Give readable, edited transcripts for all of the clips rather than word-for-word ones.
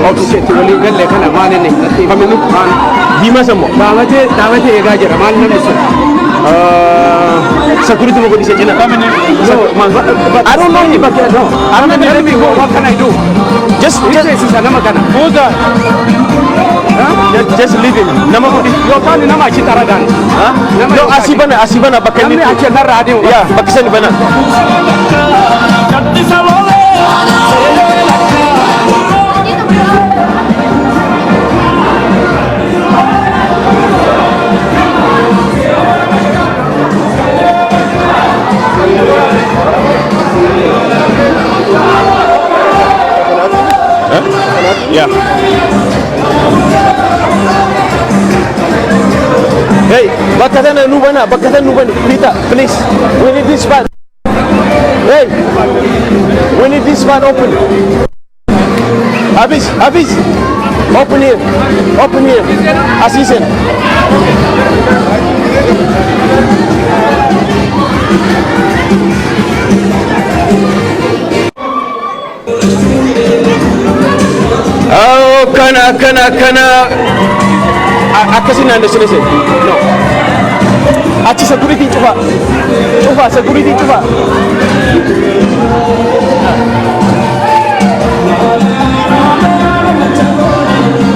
Oke, tuwali galle kana malene faminu kan dima samo dawate e gaje malene so security mo godi sejena famine so I don't know if I can no I don't know me what can I do just sana makana oga just leave him nama godi yo kan nama citara dan no asibana bakani ni acha na radio ya bakisani bana Yeah. Hey, bakatan nubana, Rita, please. We need this van. Hey, we need this van open. Abis, open here, assistant. Oh, kana akasina anda selesai no aci security coba security coba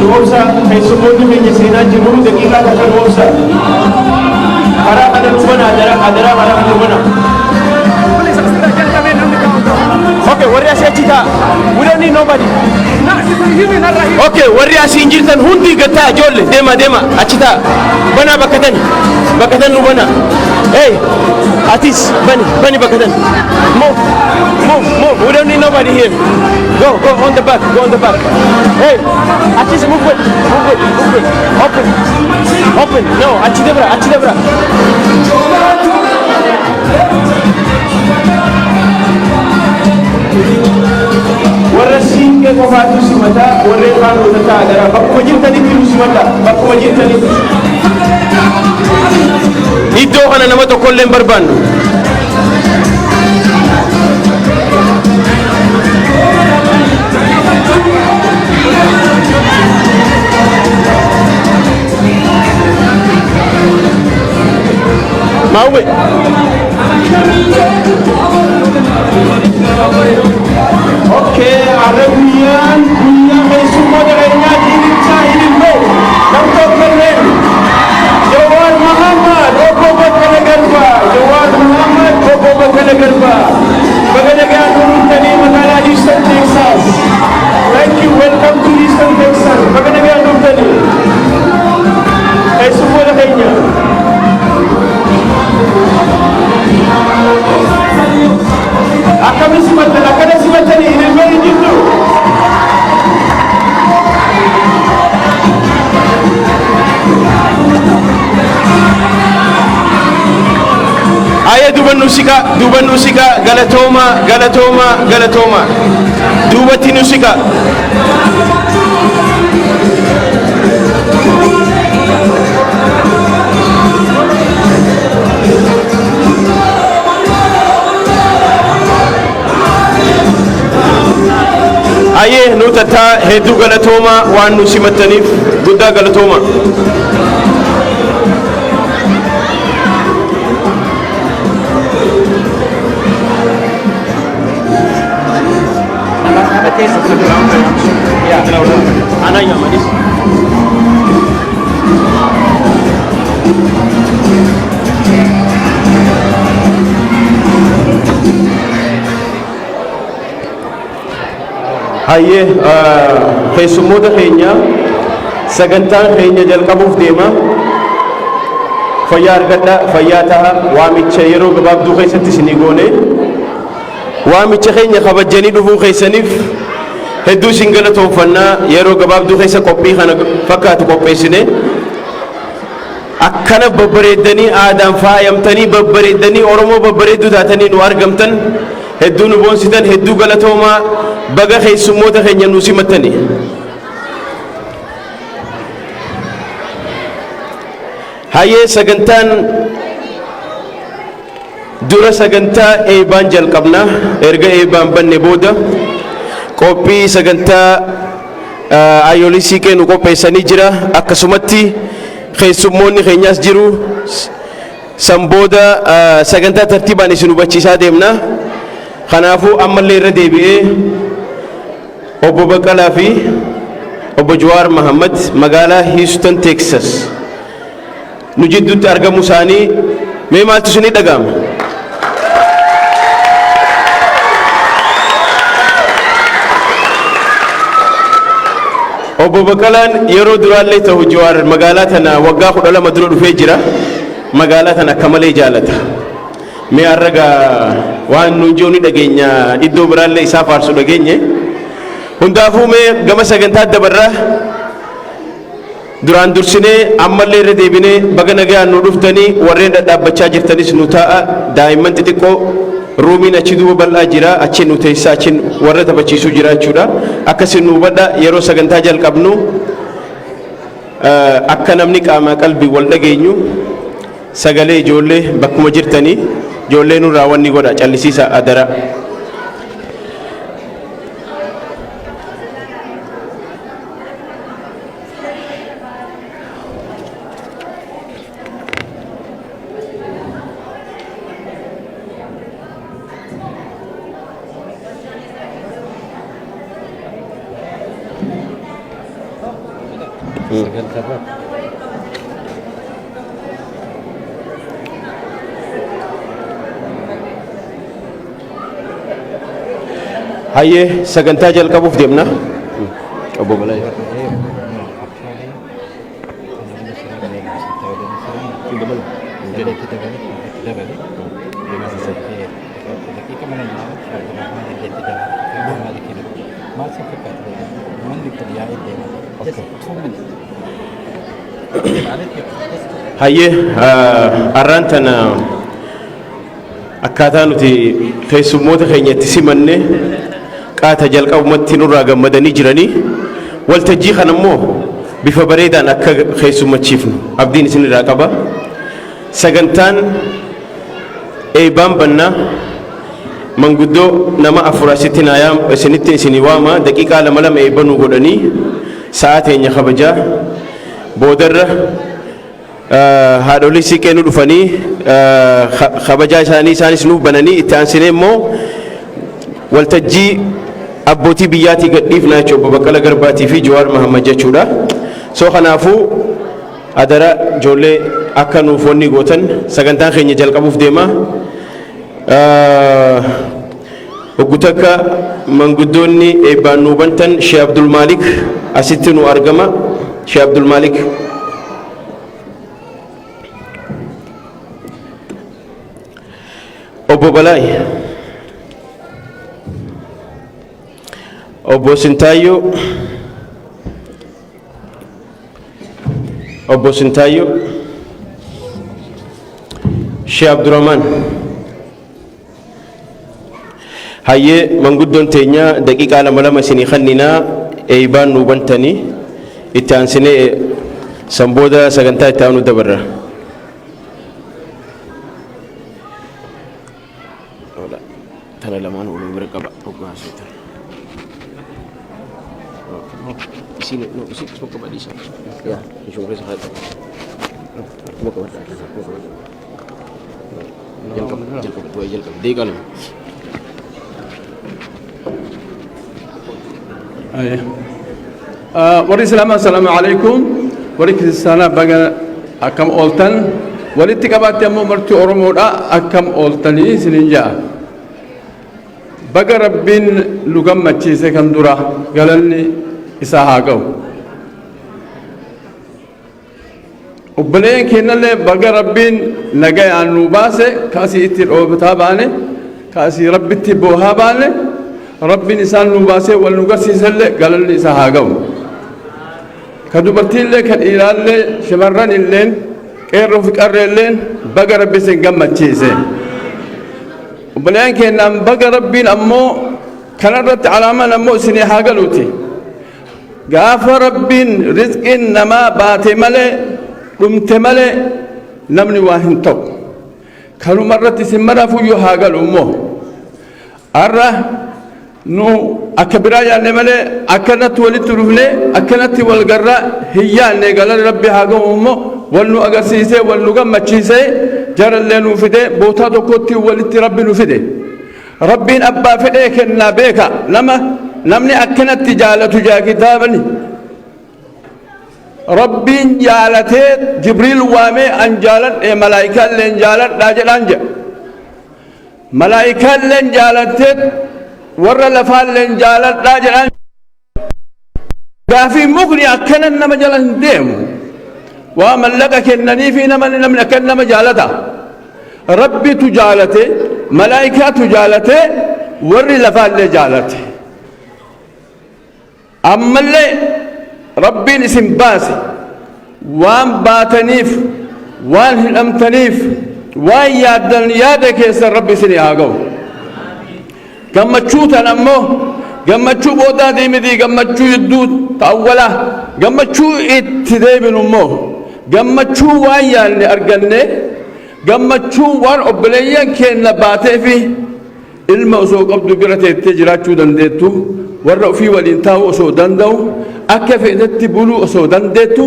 dosa kai semuanya menyesina juru dakika kata dosa para ada lumana ada para lumana okay warrior saya cita we don't need nobody okay warrior sinjirtan hundi gata jolle dema acita bana bakatan lumana hey atis bani bakatan move we don't need nobody here go on the back hey atis move it open no acita bra warra singe ko fatu simata warre fatu ta dara bakko jirtani biru simata bakko jirtani iddo hana namato kollen barbando mawe okay arabian punya semua deranya diriksa hidupmu Dr. Khalil Jawad Muhammad Okobat Kanagarba Baganagan turun tadi makala Houston Texas thank you welcome to Houston Texas Baganagan turun tadi semua deranya akan simatkan ini very jitu aya duban nusika galatoma dubati nusika aye nutata hedu galatoma waan nusimatanif gudda galatoma ananya madis haye keessummoota keenya sagantaan keenya jalqabuuf deema fayyaa argadha fayyaa ta'a waamicha yeroo gabaabduu keessatti isinii goone waamicha keenya kabajanii dhufuu keessaniif hedduu isin galatoomfannaa yeroo gabaabduu keessa qophii kana fakkaatu qopheessine akkana babbareeddanii aadaan faayamtanii babbareeddanii oromoo babbareedduu taatanii nu argamtan hedduu nu boonsitan hedduu galatoomaa baga keessummoota keenya nu simattani. Hayyee sagantaan dura sagantaa eebaan jalqabna erga eebaan banne booda qophii sagantaa ayolisii kennu qopheessanii jira akkasumatti keessummoonni keenyaas jiru san booda sagantaa tartiibaan isin hubachiisaa deemna. Kanaafuu ammallee irra deebi'ee obbo Baqqalaa fi obbo Jawaar Mahammad magaalaa Houston Texas nu jidduutti argamu isaanii mee maaltu isinii dhaga'ama? obbo Baqqalaan yeroo duraallee ta'u Jawaar magaalaa tana waggaa 12 dura dhufee jira. Magaalaa tana akka malee jaalata. Mee arraga waan nu jooni dhageenya iddoo biraallee isaa faarsu dhageenye. Hundaafuu mee gama sagantaa dabarraa duraan dursinee ammallee irra deebinee baga nagaan nu dhuftanii warreen dhadhaabbachaa jirtanis nu taa'a daa'imman xixiqqoo ruumiin achi duuba bal'aa jira achi nu teessaa achi warra taphachiisuu jira jechuudha. Akkasiin nu hubadha yeroo sagantaa jalqabnu akka namni qaamaa qalbii wal dhageenyu sagalee ijoollee bakkuma jirtanii ijoollee nurraa wanni godha callisiisa adara. Hayyee sagantaa jalqabuuf deemna. Obbo Balaa. Hayyee arraan tana akkaataa nuti keessummoota keenyatti simanne qaata jalqabumatti nurraa gammadanii jiranii waltajjii kana immoo bifa bareedaan akka keessummachiifnu abdiin isin irraa qaba. Sagantaan eebaan bannaa manguddoo nama afur asitti isinitti isinii waama daqiiqaa 2 eebanuu godhanii sa'a teenya kabajaa boodarra haadholii siiqee nu dhufanii kabajaa isaanis nuuf bananii itti aansinee immoo waltajjii abbootii biyyaatii gadhiifnaa jechuudha obbo Baqqala Garbaatii fi Jawaar Mahammad jechuudha. Soo kanaafuu adara ijoollee akka nuuf wanni gootan sagantaan keenya jalqabuuf deema. Oggutakka manguddoonni eebbaan nuu bantan Sheekh Abdul Malik asitti nu argama. Sheekh Abdul Malik obbo Balaay obbo Sintaayyoo Sheekh Abdurrahman hayyee manguddoon teenya daqiiqaa 2 isinii kenninaa eebbaan nuu bantanii itti aansinee sanbooda sagantaa itti aanu dabarra. Tana lamaan uluu bira qaba oggaasota. Sini semua ke Malaysia. Ya, insyaallah sehat. Semua ke Malaysia. Jalkap dua jalkap. Degal. Wari salaam assalamualaikum. Wari kisana baga akam oltan. Wali tikabati ammo marti oromoda akam oltani sininja. Baga rabbin lugam machise kan dura galalni isa hagaw. Obboleen kennallee baga rabbiin nagayaan nu baase kaasii itti dhoobtaa baane kaasii rabbitti boohaa baane rabbiin isaan nu baasee wal nu garsiisallee galalli isa haa ga'u. Ka dubartiillee ka dhiiraallee shamarran illeen qeerroo fi qarreelleen baga rabbi isin gammachiise. وبلان كنا بقى ربين أمو كان رت على ما نمو سني حاجلوتي قاف ربين رزق نما بات ملء قمت ملء نمني واهن تو كانوا مرة سمرا فيو حاجل أمو أرى نو أكبر يا نملة أكنت ولد رفلة أكنت والجرة هي نقال ربي حاجة أمه ولنو أجسيسه ولنو جم مشيسه جرى اللي نفده بوتا دكتي ولد ربي نفده ربي أبا فده كنا بيكا لما نمني أكنت تجالة جا كتابني ربي جالته جبريل وامي أنجالت ملائكة لين جالت راجل أنجا ملائكة لين جالته ورا لفال لين جالت راجل أنجا قافي مغني أكنا نما جالن ديم ومن لك كنني في نمن كنا مجالته ربي تجالته ملائكة تجالته ور لفال لين جالته أما اللي ربي اسم باسي وان باتنيف وان الامتنيف وان يادن يادك يسر ربي سني آقو قمتشو تنمو قمتشو بودا ديمدي قمتشو يدود تأولا قمتشو اتديب نمو قمتشو وان يالني أرقلني قمتشو وان أبليا كين نباتي فيه الموسو قبض برته التجرات دندتو ورّ في والإنتاء أسو دندو أكيف إذا بلو أسو دندتو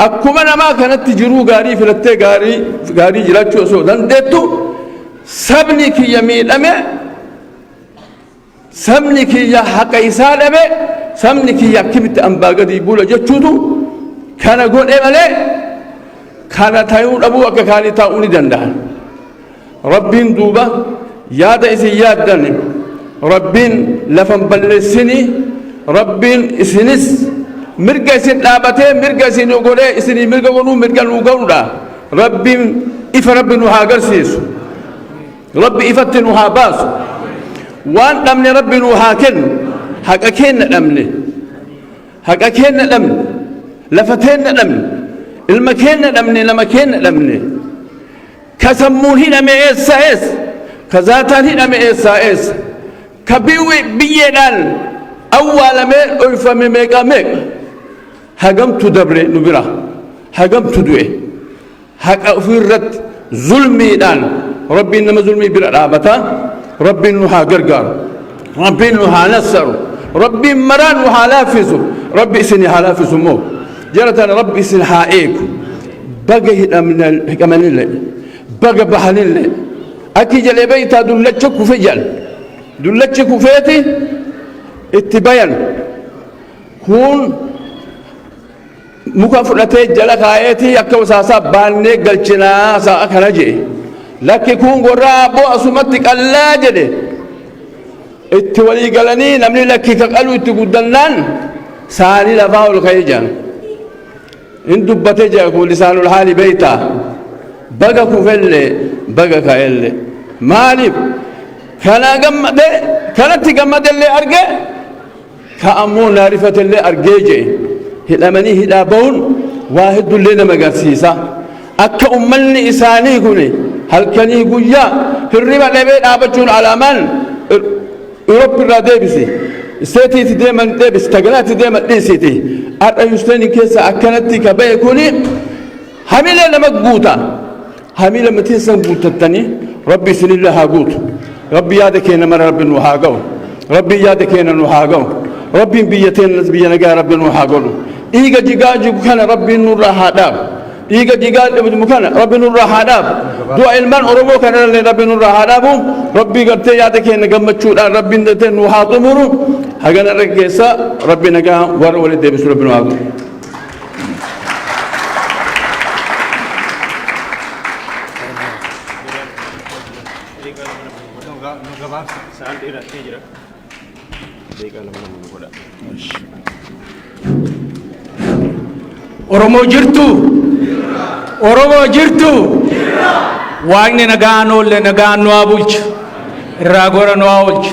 أكمنا ما كانت تجرو غاري في التة غاري جرات أسو دندتو سبني كي يمين أمه سبني كي يا حق إسال أمه سبني كي يا كبت أمباغدي بولا جتشودو كان أقول إيه كان تايون أبو أكاني تاوني دندان ربين دوبا ياد إسي ياد دني ربين لفن بلسني ربين إسنس مرجع سن لابته مرجع سن يقوله إسني مرجع ونو مرجع نوجونا ربين إف ربنا هاجر سيس ربي إفتنو هاباس وان أمن ربنا هاكن هاكين أمن هاكين أمن لفتين أمن المكان أمن لمكان أمن كسمون هنا مئة كذاتان هنا مئة كبيوي بيدان أول ما ألفا ميجا ميج هجم تدبر نبرة هجم تدوي هك أفرت ظلمي دان ربي إنما ظلمي بالرابطة ربي إنها جرجر ربي إنها نصر ربي مران وحلافز ربي إسني حلافز مو جرتنا ربي إسني حائك بقى من الحكمة لله بقى بحال لله أكيد البيت دلتك فجل دلتك فاتي اتبين كون مكافرتي جلك آياتي يكو ساسا باني قلچنا سا أكنجي لكي كون قرابو أسمتك الله جدي اتولي قلني نمني لكي كقلو اتقودنان ساني لفاو الخيجان إن دبتي جاكو لسان الحال بيتا بقى كفل بقى كايل مالب كان قمد كانت قمد اللي أرجع كأمون نعرفة اللي أرجع هلامني هلابون واحد لنا مقاسيسا أك أمني إساني كوني هل كان يقول يا في الربا لبيت أبجون على من أوروبا ديبسي سيتي دائما ديبس تجنات دائما ديسيتي أرأيستني كيس أكنت كباي كوني حملة لمقبوطة حملة متيسن بوتتني ربي سن الله هاقوت ربي يادك هنا مر ربي نوحاقو ربي يادك هنا نوحاقو ربي بيتين نسبيا نجا ربي نوحاقو إيجا جيجا كان ربي نور هاداب إيجا جيجا مكان ربي نور هاداب دعاء المن أرمو كان ربي نور هاداب ربي قرت يادك هنا جمت شو ربي نتن نوحاقمرو هجنا رجيسا ربي نجا ور ولد بسر ربي نوحاقو Oromo jirtu Waqni nagaano le nagaano abulch ragora no awulch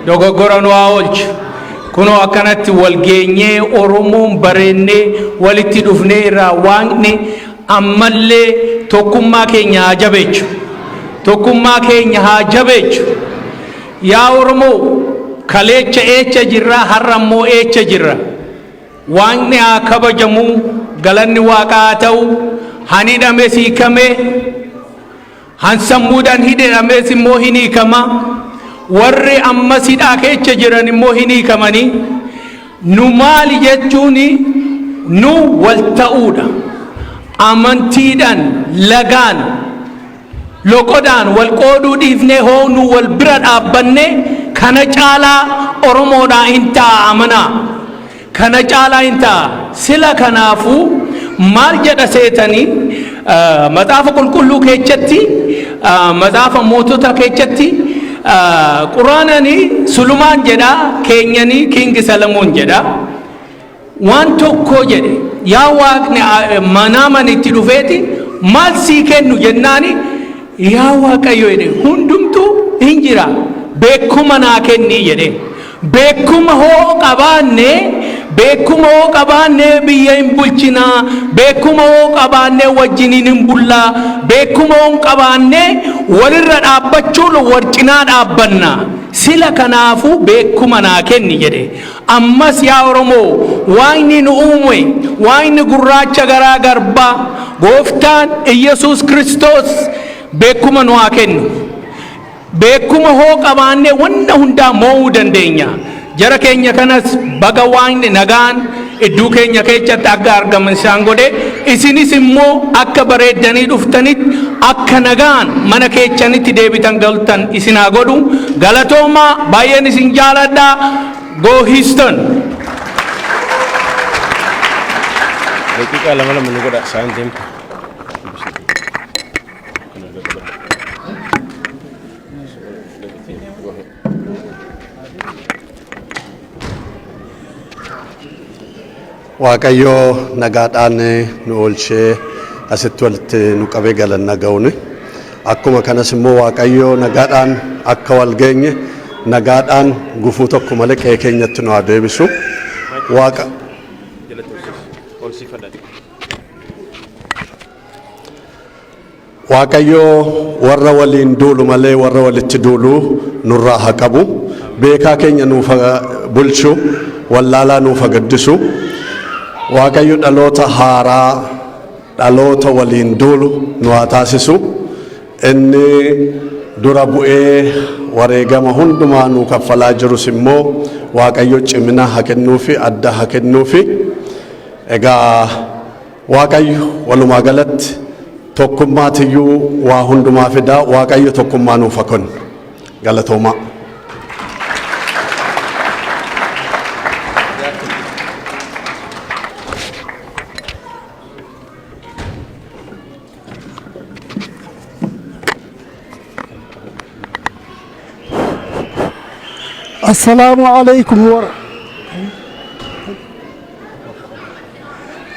dogogora no awulch kuno akanatti walgeenye Oromo barenne walitti dhufne ra waqni ammalle tokkummaa keenya ajabechu tokkummaa keenya haa jabeechu. Yaa Oromoo kaleecha eecha jirra har'ammoo eecha jirra. Waaqni haa kabajamu, galanni Waaqaa haa ta'u. Han hidhames hiikame, han sammuudhaan hidhames immoo hin hiikama. Warri ammas hidhaa keessa jiran immoo hin hiikamanii. Nu maali jechuun nu wal ta'uudha. Amantiidhaan, lagaan, loqodhaan wal qooduu dhiifnee hoo nu wal bira dhaabbanne kana caalaa Oromoodhaa hin ta'a amanaa. Kana caalaa hin ta'a. Sila kanaafuu maal jedha seetanii maxaafa qulqulluu keessatti maxaafa mootota keessatti quraananii Sulumaan jedha keenyanii King Salamoon jedha waan tokko jedhe yaa Waaqni manaaman itti dhufeeti maal sii kennu jennaani yaa Waaqayyo jedhe hundumtuu hin jira beekuma naa kennii jedhe beekuma hoo qabaanne biyya hin bulchinaa beekuma hoo qabaanne wajjiniin hin bullaa beekuma hoo qabaanne walirra dhaabbachuun wal cinaa dhaabbanna sila kanaafuu beekuma naa kenni jedhe ammas yaa Oromoo Waaqni nu uume Waaqni gurraacha garaa garbaa gooftaan Iyesuus Kiristoos beekuma nu haa kennu beekuma hoo qabaanne wanta hundaa mo'uu dandeenya. Jara keenya kanas baga Waaqni nagaan iddoo keenya keessatti akka argaman isaan godhe isinis immoo akka bareeddanii dhuftanitti akka nagaan mana keessanitti deebitan galtan isin haa godhu galatoomaa baay'een isin jaaladha go Houston. Daqiiqaa lama nu godha isaan deemtu. Waaqayyo nagaadhaan nu oolchee asitti walitti nu qabee galanna ga'uun akkuma kanas immoo Waaqayyo nagaadhaan akka wal geenye nagaadhaan gufuu tokko malee qe'ee keenyatti nu haa deebisu. Waaqayyo warra waliin duulu malee warra walitti duulu nurraa haa qabu. Beekaa keenya nuuf bulchu, wallaalaa nuuf gaddisu. Waaqayyo dhaloota haaraa dhaloota waliin duulu nu haa taasisu. Inni dura bu'ee wareegama hundumaa nu kaffalaa jirus immoo Waaqayyo cimina haa kennuufi adda haa kennuufi. Egaa Waaqayyo walumaa galatti tokkummaatiyyuu waa hundumaa fidaa Waaqayyo tokkummaa nuuf haa kennu. Galatoomaa.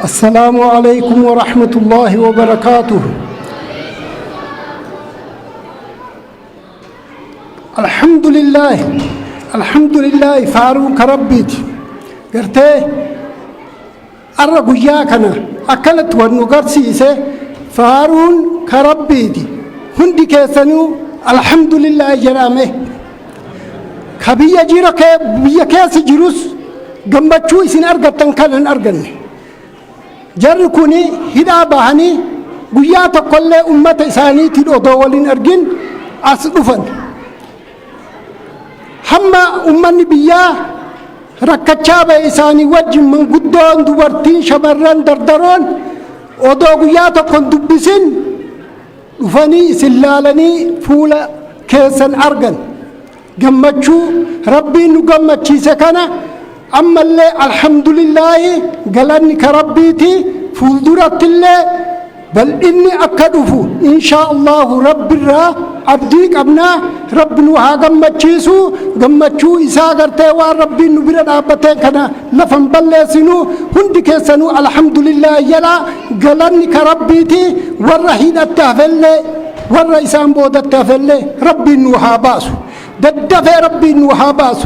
السلام عليكم ورحمة الله وبركاته. الحمد لله فارون كربيت قرتي الرقيا كان أكلت ونقرسيسه فارون كربيت هندي كيسنو الحمد لله جرامه كبيا جيرك بيا كاس جروس جنبتشو إسن أرجعتن كلن أرجعني جركوني هدا بهاني قيات كل أمة إساني تلو دوالين أرجن أصدفن هما أمني بيا ركتشابة إساني وجه من قدام دوارتين شمران دردرون ودو قيات كن دبسن فني سلالني فولا كيسن أرجن gammachuu rabbiin nu gammachiise kana ammallee alhamdulillaahi galanni ka rabbiiti fuuldurattillee bal'inni akka dhufu inshaa allahu rabbirraa abdii qabnaa rabbi nu haa gammachiisu gammachuu isaa gartee waan rabbiin nu bira dhaabbatee kana lafan balleessinu hundi keessanuu alhamdulillaahi jedha galanni ka rabbiiti warra hidhatte hafellee warra isaan boodatte hafellee rabbiin nu haa baasu. ددفع ربي نوهاباس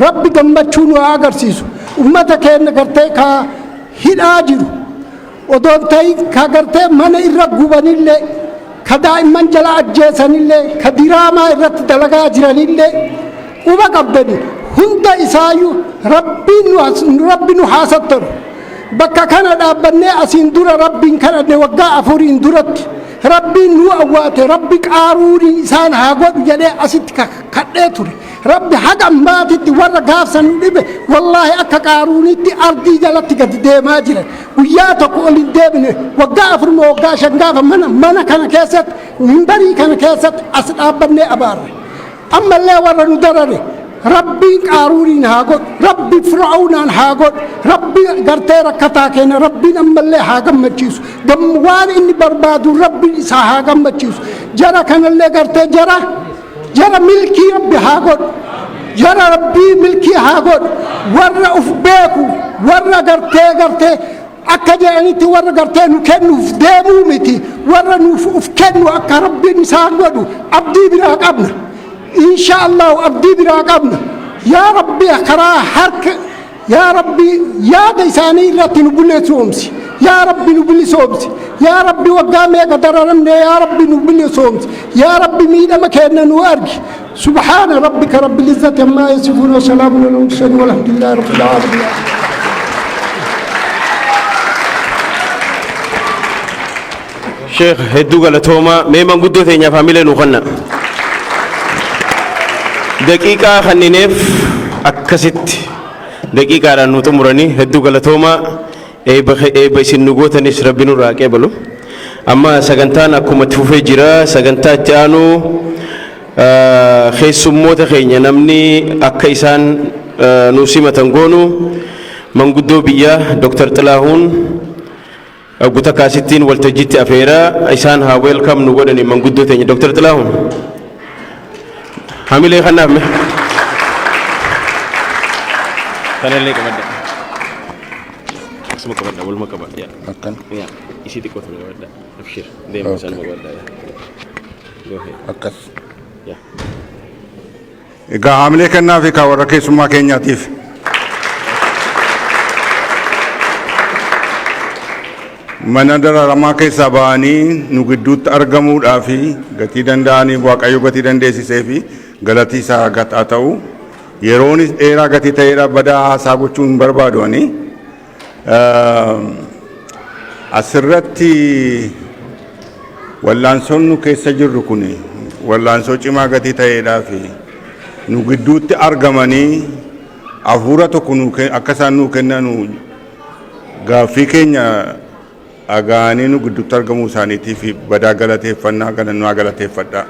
ربي جمبتشو نوهاجرسيسو أمتا كأن كرتة كا هيد آجرو ودون تاي كا كرتة من إرقوبان اللي كدائما جلا أجسن الله كدراما إرت دلقا جران الله وما قبضني هند إسايو ربي نحاسطر بكا كان دابني أسين دور ربي كان نوقع أفورين دورت ربي نو أوات ربي قاروري إسان هاقود جلي أسيت كدتوري ربي حقا ماتت ورا غافسن دبه والله أكا قاروني تي أرضي جلت قد ديما جرا وياتك أولي ديبني وقع أفر موقع شنقاف منا كان كيست منبري كان كيست أسد أبني أبار أما اللي ورا ندرري ربي قاروري هاقود ربي فرعون هاقود ربي غرتي ركتاكين ربي أما اللي هاقم مجيسو دموان إني بربادو ربي إسا هاقم مجيسو جرا كان اللي غرتي جرى ملكي ربي هاقود جرى ربي ملكي هاقود ورى أفباكو ورى غرتي أكا جانيتي ورى غرتي نكنو فدامو متي ورى نفكنو أكا ربي نسان ودو أبدي براقبنا إن شاء الله أبدي براقبنا يا ربي أقرا حرك يا ربي يا ديساني رتي نبلي سومسي يا ربي نبلي سومسي يا ربي وقامي قدر رمنا يا ربي نبلي سومسي يا ربي ميدا مكاننا نوارجي سبحان ربك رب العزة عما يصفون وسلام على المرسلين والحمد لله رب العالمين شيخ هدو غلطوما ميمان قدو ثينيا فاميلي نوخنا دقيقة خنينيف أكست دقيقة رانو تمرني هدو غلطوما eeba isin nu gootanis rabbi nurraa qeebalu amma sagantaan akkuma tufee jira sagantaa itti aanu keessummoota keenya namni akka isaan nu simatan goonu manguddoo biyyaa Dr. Xilaahuun guutaa kaasittiin waltajjiitti afeeraa isaan haa welcome nu godhani manguddoo teenya Dr. Xilaahuun hamilee kanaaf me kanallee qamadda اسمك بدأ أول ما كبر يا أكن يا إيش تقول في الوردة أبشر دائما سلام الوردة يا أكس يا إذا عملي كنا في كورة كيس ما كان ياتيف من أدرى رما كيساباني نقدوت أرجمود أفي قتيدن داني بواك أيو قتيدن ديسي سيفي غلطي ساقت أتاو يروني إيرا قتيتا إيرا بدا ساقوچون بربادواني asirratti wallaansoon nu keessa jirru kuni wallaansoo cimaa gatii ta'eedhaa fi nu gidduutti argamanii hafuura tokko akka isaan nuu kennanu gaaffii keenya dhaga'anii nu gidduutti argamuu isaaniitiif badaa galateeffannaa galannaa galateeffadha.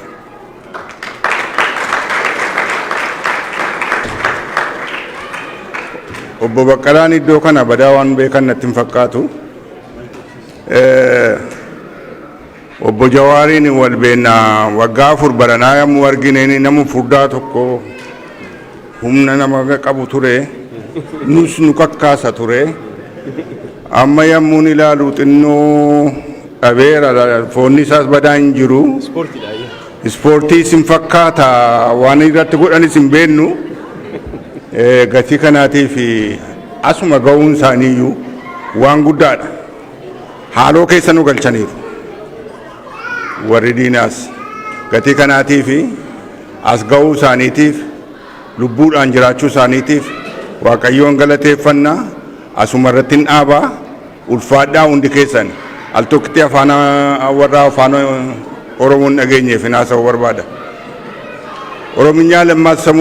Obbo Baqqalaan iddoo kana badaa waan beekan natti hin fakkaatu. Obbo Jawaariin wal beennaa waggaa 4 baranaa yommuu argineen nama furdaa tokko humna nama qabu ture nus nu kakkaasa ture amma yommuu ilaalu xinnoo dhabeera foonni isaas badaa hin jiru ispoortii sin fakkaata waan irratti godhanis hin beennu gatii kanaatiif asuma ga'uun isaaniiyyuu waan guddaadha haaloo keessa nu galchaniiru warri diinaas gatii kanaatiif as ga'uu isaaniitiif lubbuudhaan jiraachuu isaaniitiif waaqayyoon galateeffannaa asuma irratti hin dhaabaa ulfaadhaa hundi keessan al tokkitti afaan warra afaan oromoon dhageenyeef hinaasa'uu barbaada ኦሮምኛ ለማሰሙ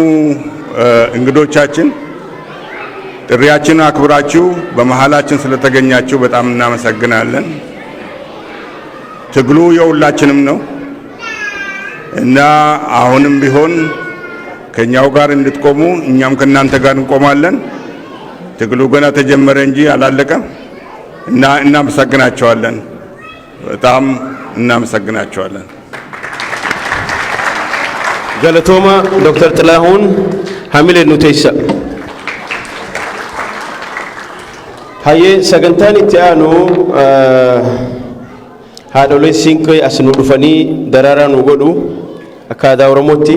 እንግዶቻችን ጥሪያችንን አክብራችሁ በመሃላችን ስለተገኛችሁ በጣም እናመሰግናለን። ትግሉ የሁላችንም ነው እና አሁንም ቢሆን ከኛው ጋር እንድትቆሙ እኛም ከናንተ ጋር እንቆማለን። ትግሉ ገና ተጀመረ እንጂ አላለቀም እና እናመሰግናቸዋለን። በጣም እናመሰግናቸዋለን። galatooma Dr. Xilaahuun hamilee nu teessa hayyee sagantaan itti aanu haadholee siinqee as nu dhufanii daraaraa nu godhu akka aadaa Oromootti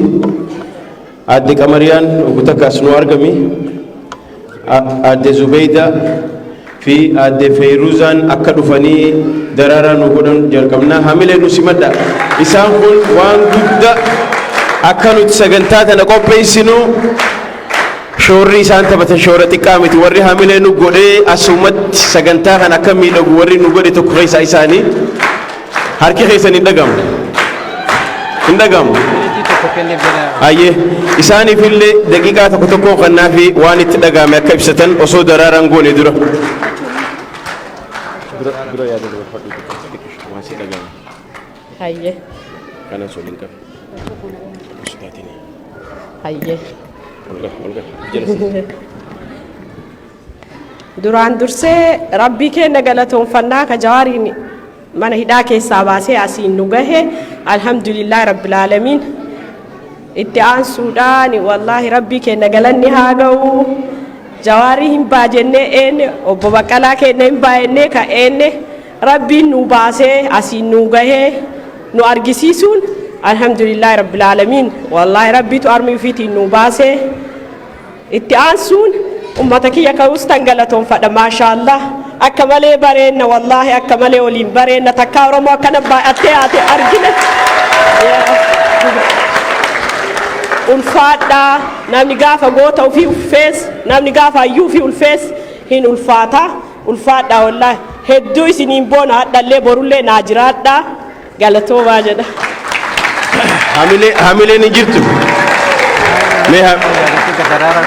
aadde Qamariyaan guutaa as nu argami aadde Zubeeyda fi adde Feyruzaan akka dhufanii daraaraa nu godhan jalqabna hamilee nu simadha isaan kun waan guddaa akka nuti sagantaa tana qopheessinu shoorri isaan taphatan shoora xiqqaa miti warri hamilee nu godhee asumatti sagantaa kan akka miidhagu warri nu godhe tokko keessa isaanii harki keessan hin dhagamu ayyee isaaniif illee daqiiqaa tokko tokko kannaa fi waan itti dhagame akka ibsatan osoo daraaraan goone dura hayyee kana soliin qabu hayyee duraan dursee rabbii keenya galatoonfannaa ka jawaariin mana hidhaa keessaa baasee asiin nu gahe alhamdulillah rabbil aalamiin itti aansuudhaan wallaahi rabbii keenya galanni haa ga'u jawaarii hin baajennee eenne obbo Baqqalaa keenya hin baayennee ka eenne rabbiin nu baasee asiin nu gahee nu argisiisuun alhamdulillah rabbil aalamiin wallaahi rabbiitu armii ufiitiin nu baasee itti aansuun ummata kiyya ka'uustan galatoonfadha maashaallah akka malee bareenna wallaahi akka malee waliin bareenna takkaa Oromoo akkana baay'attee haate argina ulfaadhaa namni gaafa goota ofii ulfees namni gaafa hayyuu ofii ulfees hin ulfaata ulfaadhaa wallaahi hedduu isiniin boona hadhallee borullee naa jiraadhaa galatoomaa jedha hamileen hin jirtu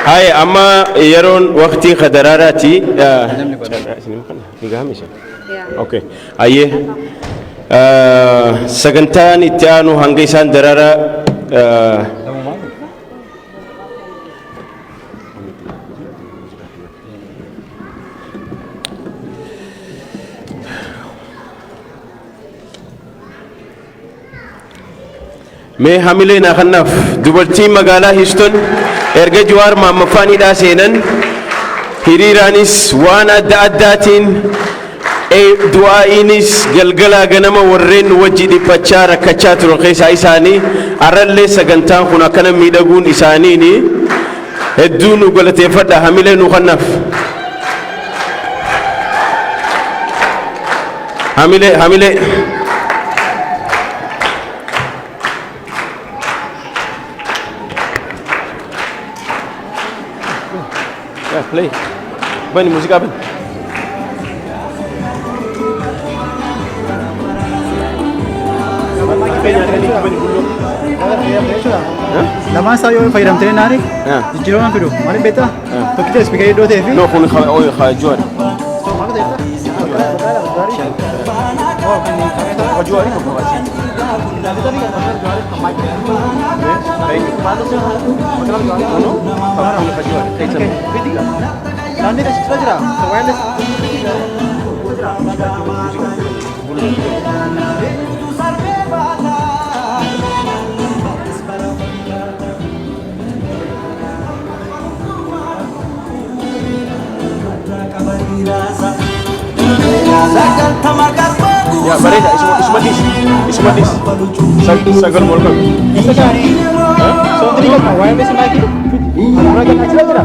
هاي أما يرون وقتي خدراراتي أوكي أيه سكنتان إتيانو هنجيسان درارا mee hamileen akhannaaf dubartiin magaalaa Houston erga Jawaar Mahaammad hidhaa seenan hiriiraanis waan adda addaatiin du'aa'iinis galgalaa ganama warreen wajji dhiphachaa rakkachaa turan keessaa isaanii arrallee sagantaan kun akkana miidhaguun isaaniini hedduu nu galateeffadha hamilee nu kannaaf hamilee play. Bani musik apa? Lama saya yang fairam tren nari. Jiro mana piru? Mana beta? To kita speaker itu deh. No, kau nak oh jual. So mana deh? Oh, jual ini kau kasih. Nanti tadi kan pasal jual mic. Baik. Pasal jual. Macam jual. Ano? Pasal jual. Kayak beti kan? Nanti dah cerita cerita. So wireless. Ya, bareda, ismadis. Sagar molkan. So tadi kan wireless mic itu. Ada kan cerita cerita.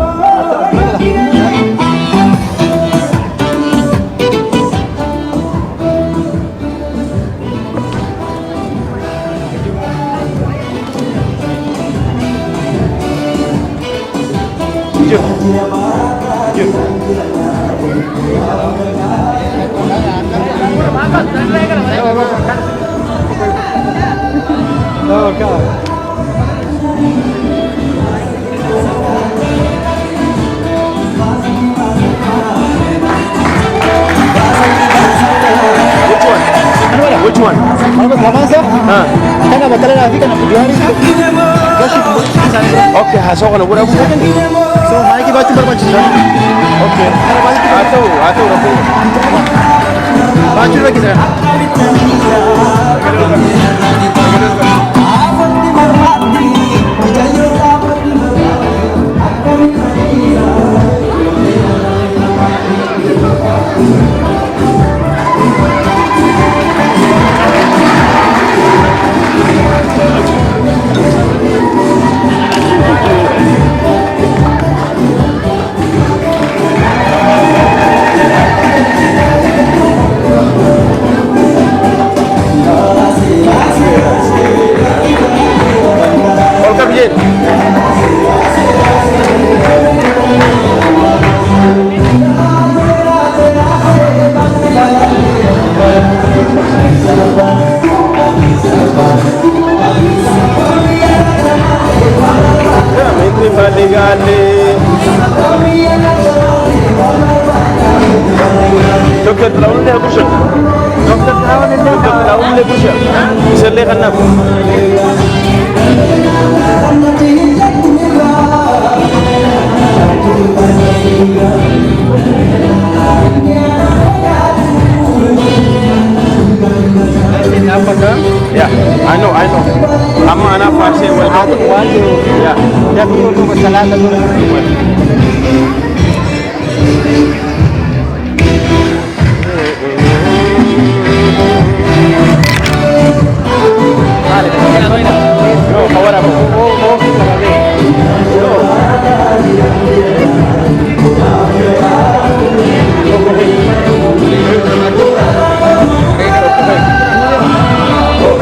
Which one? Lamasa? Kana bakalan nafi kana pujuan itu. Okay, hasok na gura gura kan. So hari kita baca berapa cerita? Okay. Atau rapi. Baca lagi saya. دكتور تلاون لي أبوشة دكتور تلاون لي أبوشة يسلي خناب Yeah, I know. Amma ana farse welcome. Yeah, yeah. Salata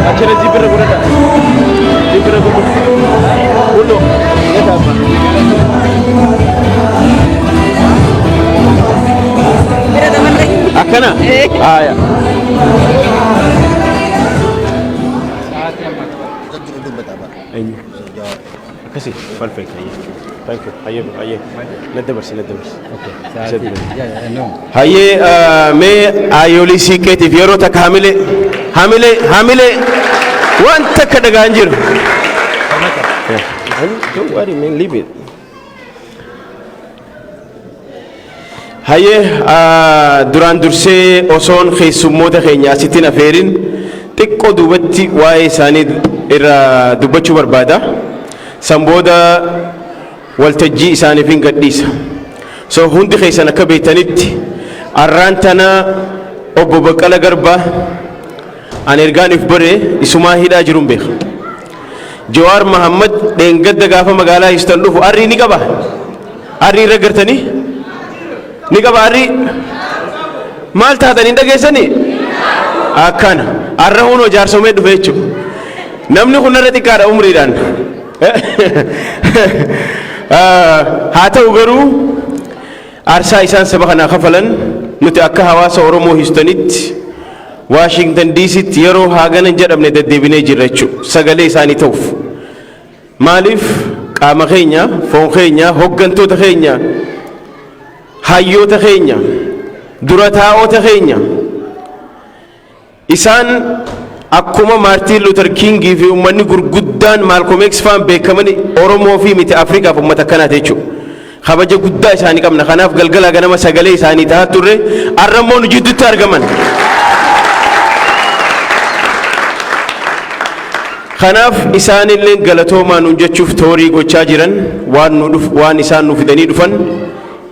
Acele zibiră gurata. Zibiră gurata. Ulu. Ia apa? Akana? Ah ya. Ayo. Kasih. Perfect. Thank you. Ayo. Nanti bersih. Okay. Haye, me ayoli siketi fiero tak hamile. Wanta kada ganjir. Don't worry, man. Leave it. Haye, duraan dursee osoon keessummoota keenya asittiin afeerin xiqqoo duubatti waa'ee isaanii irra dubbachuu barbaada. Sanbooda waltajjii isaaniif hin gadhiisa. So hundi keessan akka beektanitti arraan tana obbo Baqqala Garbaa an ergaaniif bare isumaa hidhaa jiruun beeka. Jawaar Mahammad dheengadda gaafa magaalaa Houston dhufu arrii ni qaba. Arrii irra gartanii ni qaba arrii. Maal taatan hin dhageessanii? Akkana arra hunoo jaarsomee dhufe jechuudha. Namni kun irra xiqqaadha umriidhaan. Haa ta'u garuu aarsaa isaan saba kanaa kafalan nuti akka hawaasa Oromoo Houstonitti Washington DCtti yeroo haaganan jedhamne deddeebinee jirra jechuudha. Sagalee isaanii ta'uuf. Maaliif qaama keenya, foon keenya, hoggantoota keenya, hayyoota keenya, dura taa'ota keenya isaan akkuma Maartiin Luuter Kingii fi uummanni gurguddaan Maalkoom X faan beekamani Oromoo fi miti Afrikaaf uummata akkanaati jechuudha. Kabaja guddaa isaanii qabna. Kanaaf galgala ganama sagalee isaanii ta'aa turre arrammoo nu jidduutti argaman. Kanaaf isaanillee galatoomaa nuun jechuuf toorii gochaa jiran waan isaan nu fidanii dhufan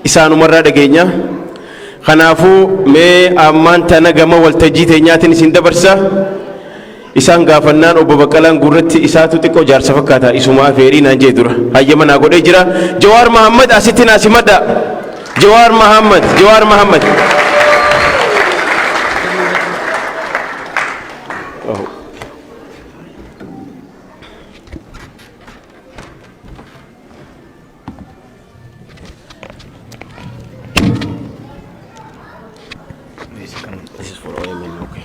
isaanumarraa dhageenya. Kanaafuu mee ammaan tana gama waltajjii teenyaatiin isin dabarsa. Isaan gaafannaan obbo Baqqalaan gurratti isaatu xiqqoo jaarsa fakkaata isuma afeerii naan jee dura hayyama naa godhee jira. Jawaar Mahammad asitti naa simadha. Jawaar Mahammad. This is for OMN, okay.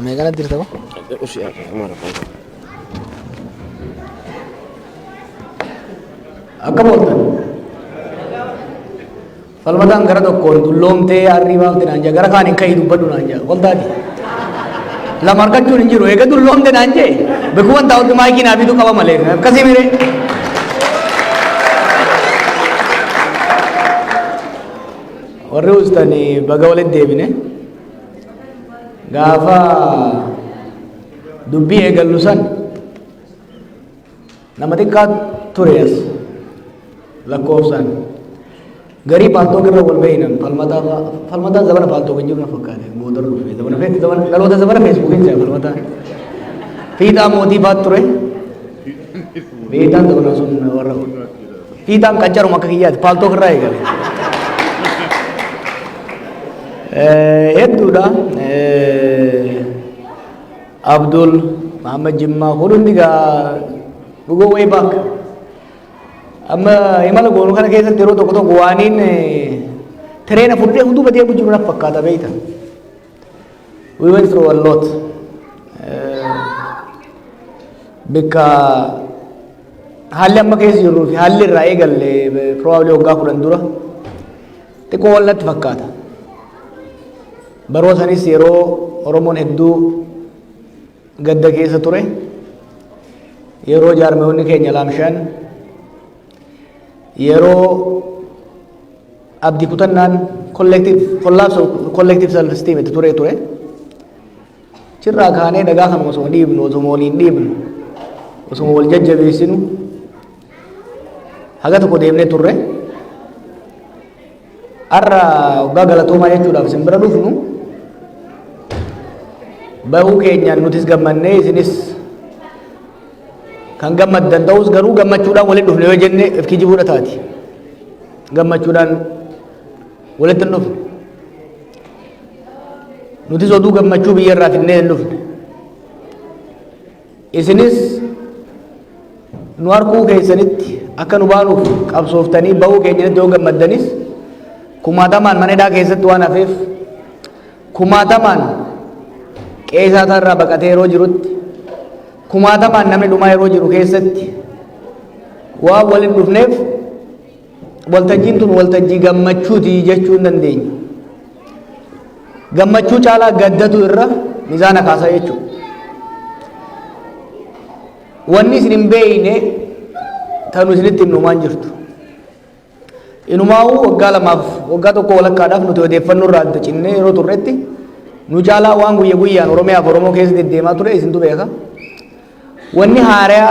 Me ganas dirta ko? Usia, amara pa. Akka booltan. Falmataan gara tokkoon dulloomtee arribaamte naan jaa gara kaaniin ka'ii dubbadhu naan jaa waltaati. Lama argachuun hin jiru eega dulloomte naan jee beekuman taa'utti maayikii naa bituu qaba malee akkasii miree. Warri Houstanii baga walitti deebine gaafa dubbii eegallu san nama xiqqaa ture as lakkoofsaan garii paaltook irra wal beeynan falmataa zabana paaltook hin jiru na fakkaate moodar dhufe dhaloota zabana feesbuukiin jaa falmataa fiixaa mootii faat ture fiixaan zabana sun warra fiixaan qaccaruma akka kiyyaati paaltook irraa eegale hedduudha Abdul Muhammad Jimmaa hundi gaa dhugoo way baak amma imala goonuu kana keessatti yeroo tokko tokko waaniin tereena fudhee hunduu badee jiru na fakkaata beeyta. We went through a lot. Bikka haalli amma keessa jirruu fi haalli irraa eegalle probably waggaa 10 dura xiqqoo wallatti fakkaata. Baroo sanis yeroo Oromoon hedduu gadda keessa ture, yeroo jaarmeewwanni keenya laamshaan, yeroo abdii kutannaan collective self esteem itti ture cirraa kaanee dhagaa kana osoo dhiibnu, osoo waliin dhiibnu, osoo wal jajjabeessinu haga tokko deemnee turre. Har'a waggaa galatoomaa jechuudhaaf isin bira dhufnu bahuu keenyaan nutis gammannee isinis kan gammaddan ta'us garuu gammachuudhaan walitti dhufne yoo jenne if kijibuudha taati. Gammachuudhaan walitti hin dhufne. Nutis oduu gammachuu biyya irraa finnee hin dhufne. Isinis nu harkuu keessanitti akka nu baanuuf qabsooftanii bahuu keenyanitti yoo gammaddanis kumaatamaan mana hidhaa keessatti waan hafeef, kumaatamaan qeesaataa irraa baqatee yeroo jirutti, kumaatamaan namni dhumaa yeroo jiru keessatti waan waliin dhufneef waltajjiin tun waltajjii gammachuuti jechuu hin dandeenyu. Gammachuu caalaa gaddatu irra mizaana kaasaa jechuudha. Wanni isin hin beeyne tanu isinitti himnumaan jirtu. Inumaa'uu waggaa lamaaf waggaa tokko walakkaadhaaf nuti odeeffannoo irraa adda cinnee yeroo turretti nu caalaa waan guyya guyyaan Oromiyaaf Oromoo keessa deddeemaa ture isintu beeka. Wanni haaraa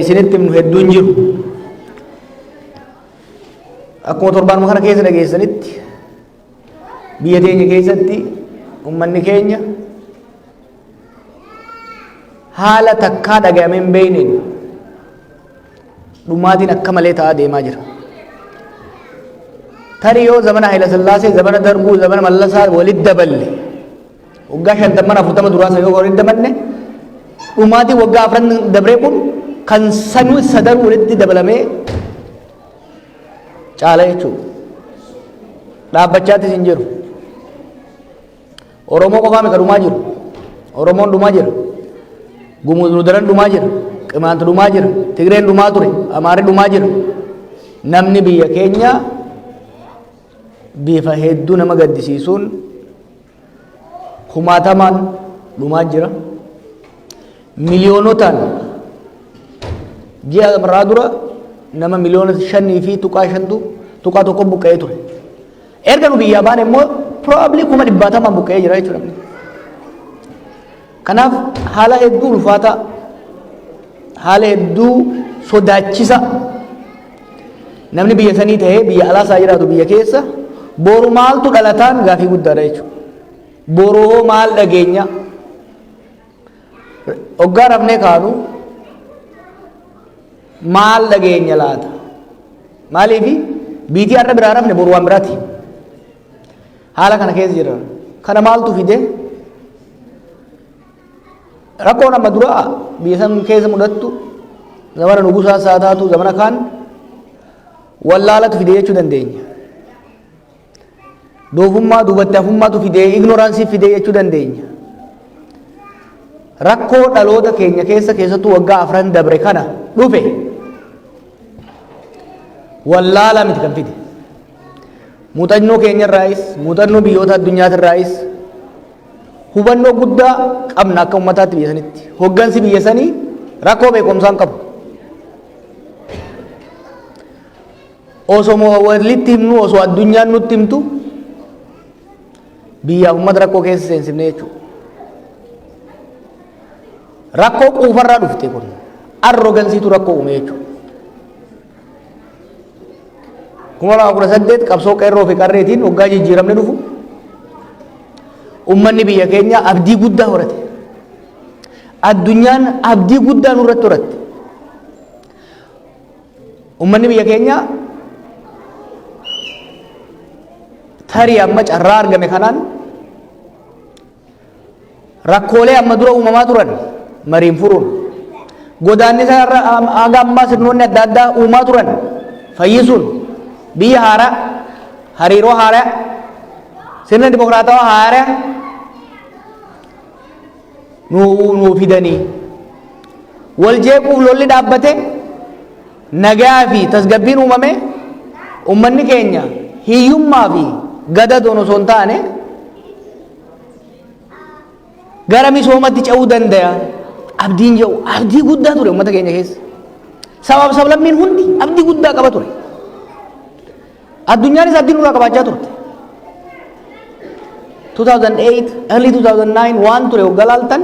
isinitti himnu hedduun jiru. Akkuma torbaanuma kana keessa dhageessanitti biyya teenya keessatti ummanni keenya haala takkaa dhaga'amee hin beeyneen dhumaatiin akka malee ta'aa deemaa jira. Tarii yoo zamana Haayila Sillaasee, zamana Darbuu, zamana Mallasaa walitti daballe waggaa 50 duraasa yoo walitti daballe dhumaatiin waggaa 4 dabree kun kan sanuu sadan walitti dabalamee caala jechuudha. Dhaabbachaattis hin jiru. Oromoo qofaa mika dhumaa jiru. Oromoon dhumaa jira. Gumuz daran dhumaa jira. Qimaanti dhumaa jira. Tigreen dhumaa ture. Amaarri dhumaa jira. Namni biyya keenya bifa hedduu nama gaddisiisuun kumaatamaan dhumaa jira. Miliyoonotaan ji'a irraa dura nama miliyoona 5 fi tuqaa tokko buqqa'ee ture. Erga nu biyyaa baane immoo probably 100,000 buqqa'ee jira jechuudha. Kanaaf haala hedduu ulfaataa, haala hedduu sodaachisa namni biyya sanii ta'ee biyya alaasaa jiraatu biyya keessa boru maaltu dhalataan gaafii guddaadha jechuudha. Boroo maal dhageenya hoggaa rafnee kaanu maal dhageenya laata? Maaliifi biitii har'a biraa rafne boru waan biraati. Haala kana keessa jira. Kana maaltu fide? Rakkoon amma dura biyya san keessa mudattu zamana nugusaa isaa taatu zamana kaan wallaalatu fide jechuu dandeenya. Doofummaa duubatti hafummaatu fide, ignoraansii fide jechuu dandeenya. Rakkoo dhaloota keenya keessattuu waggaa 4 dabre kana dhufe wallaala miti kan fide. Muuxannoo keenyarraayis, muuxannoo biyyoota addunyaarraayis hubannoo guddaa qabna akka ummataatti biyya sanitti. Hoggansi biyya sanii rakkoo beekumsaan qabu. Osoo walitti himnu, osoo addunyaan nutti himtu biyya ummata rakkoo keessa seensifne jechuudha. Rakkoo quufarraa dhufte kun arrogansiitu rakkoo uume jechuudha. 2018 qabsoo qeerroo fi qarreetiin waggaa jijjiiramne dhufu ummanni biyya keenya abdii guddaa horate. Addunyaan abdii guddaa nurratti horatte. Ummanni biyya keenya tarii amma carraa argame kanaan rakkoolee amma dura uumamaa turan mariin furuun godaannisa haga ammaa sirnoonni adda addaa uumaa turan fayyisuun biyya haaraa, hariiroo haaraa, sirna dimokiraatawaa haaraa nuu fidanii wal jeequuf lolli dhaabbate nagaa fi tasgabbiin uumame ummanni keenya hiyyummaa fi gadadoon osoo hin taane gara misoomatti ce'uu danda'a. Abdiin jedhu abdii guddaa ture uummata keenya keessa. Sabaaf sablammiin hundi abdii guddaa qaba ture. Addunyaanis abdii nurraa qabaachaa turte. 2008 early 2009 waan ture galaaltan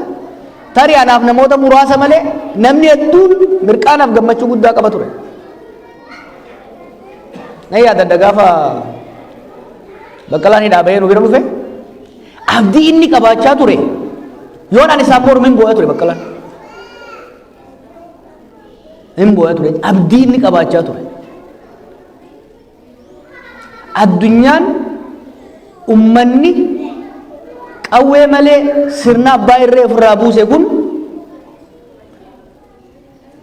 tarii anaaf namoota muraasa malee namni hedduun mirqaanaaf gammachuu guddaa qaba ture. Na yaadadha gaafa Baqqalaan hidhaa bahee nu bira dhufe abdii inni qabaachaa ture yoon ani isaan mormiin boo'aa ture Baqqalaan. Hin boo'aa ture abdii inni qabaachaa ture. Addunyaan ummanni qawwee malee sirna abbaa irree ofirraa buuse kun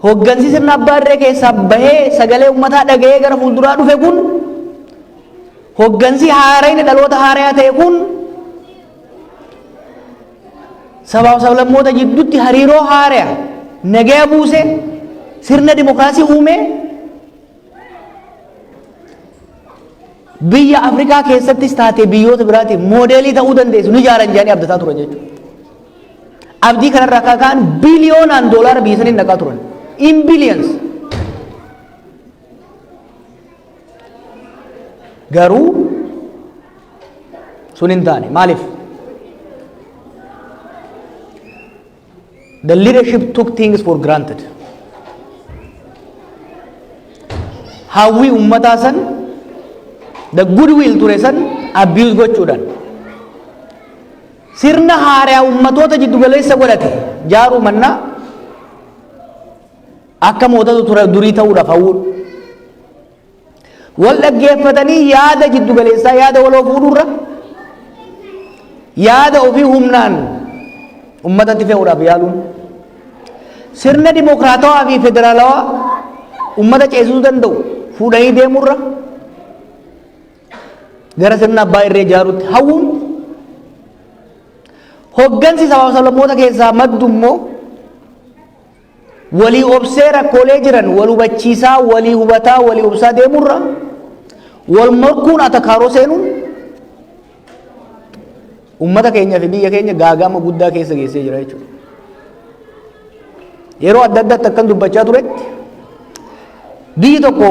hoggansi sirna abbaa irree keessaa bahee sagalee ummataa dhaga'ee gara fuulduraa dhufe kun hoggansi haarayni dhaloota haarayaa ta'e kun sabaaf sablammoota jidduutti hariiroo haaraya nagaya buuse sirna dimokiraasii uume biyya Afrikaa keessattis taate biyyoota biraatiif moodeelii ta'uu dandeessu ni jaaran jedhanii abdataa turan jechuudha. Abdii kanarraa akka ka'an biliyoonaan doolaara biyya saniin naqaa turan. In billions. Garuu sun hin taane maaliif? The leadership took things for granted. Hawwii ummataa san the goodwill ture san abuse gochuudhaan sirna haaraa ummatoota jiddu galeessa godhate jaaruu mannaa akka mootota ture durii ta'uudhaaf hawwuun wal dhaggeeffatanii yaada jiddu galeessaa yaada waloo fuudhurra yaada ofii humnaan ummatatti fe'uudhaaf yaaluun sirna dimokiraatawaa fi federaalawaa ummata ceesisuu danda'u fuudhanii deemurra gara sirna abbaa irree ijaaruutti hawwuun hoggansi sabaaf sablammoota keessaa maddu immoo walii obsee rakkoolee jiran wal hubachiisaa walii hubataa walii obsaa deemurra wal morkuun atakaaroo seenuun ummata keenyaa fi biyya keenya gaagama guddaa keessa geessee jira jechuudha. Yeroo adda addaatti akkan dubbachaa turetti biyyi tokko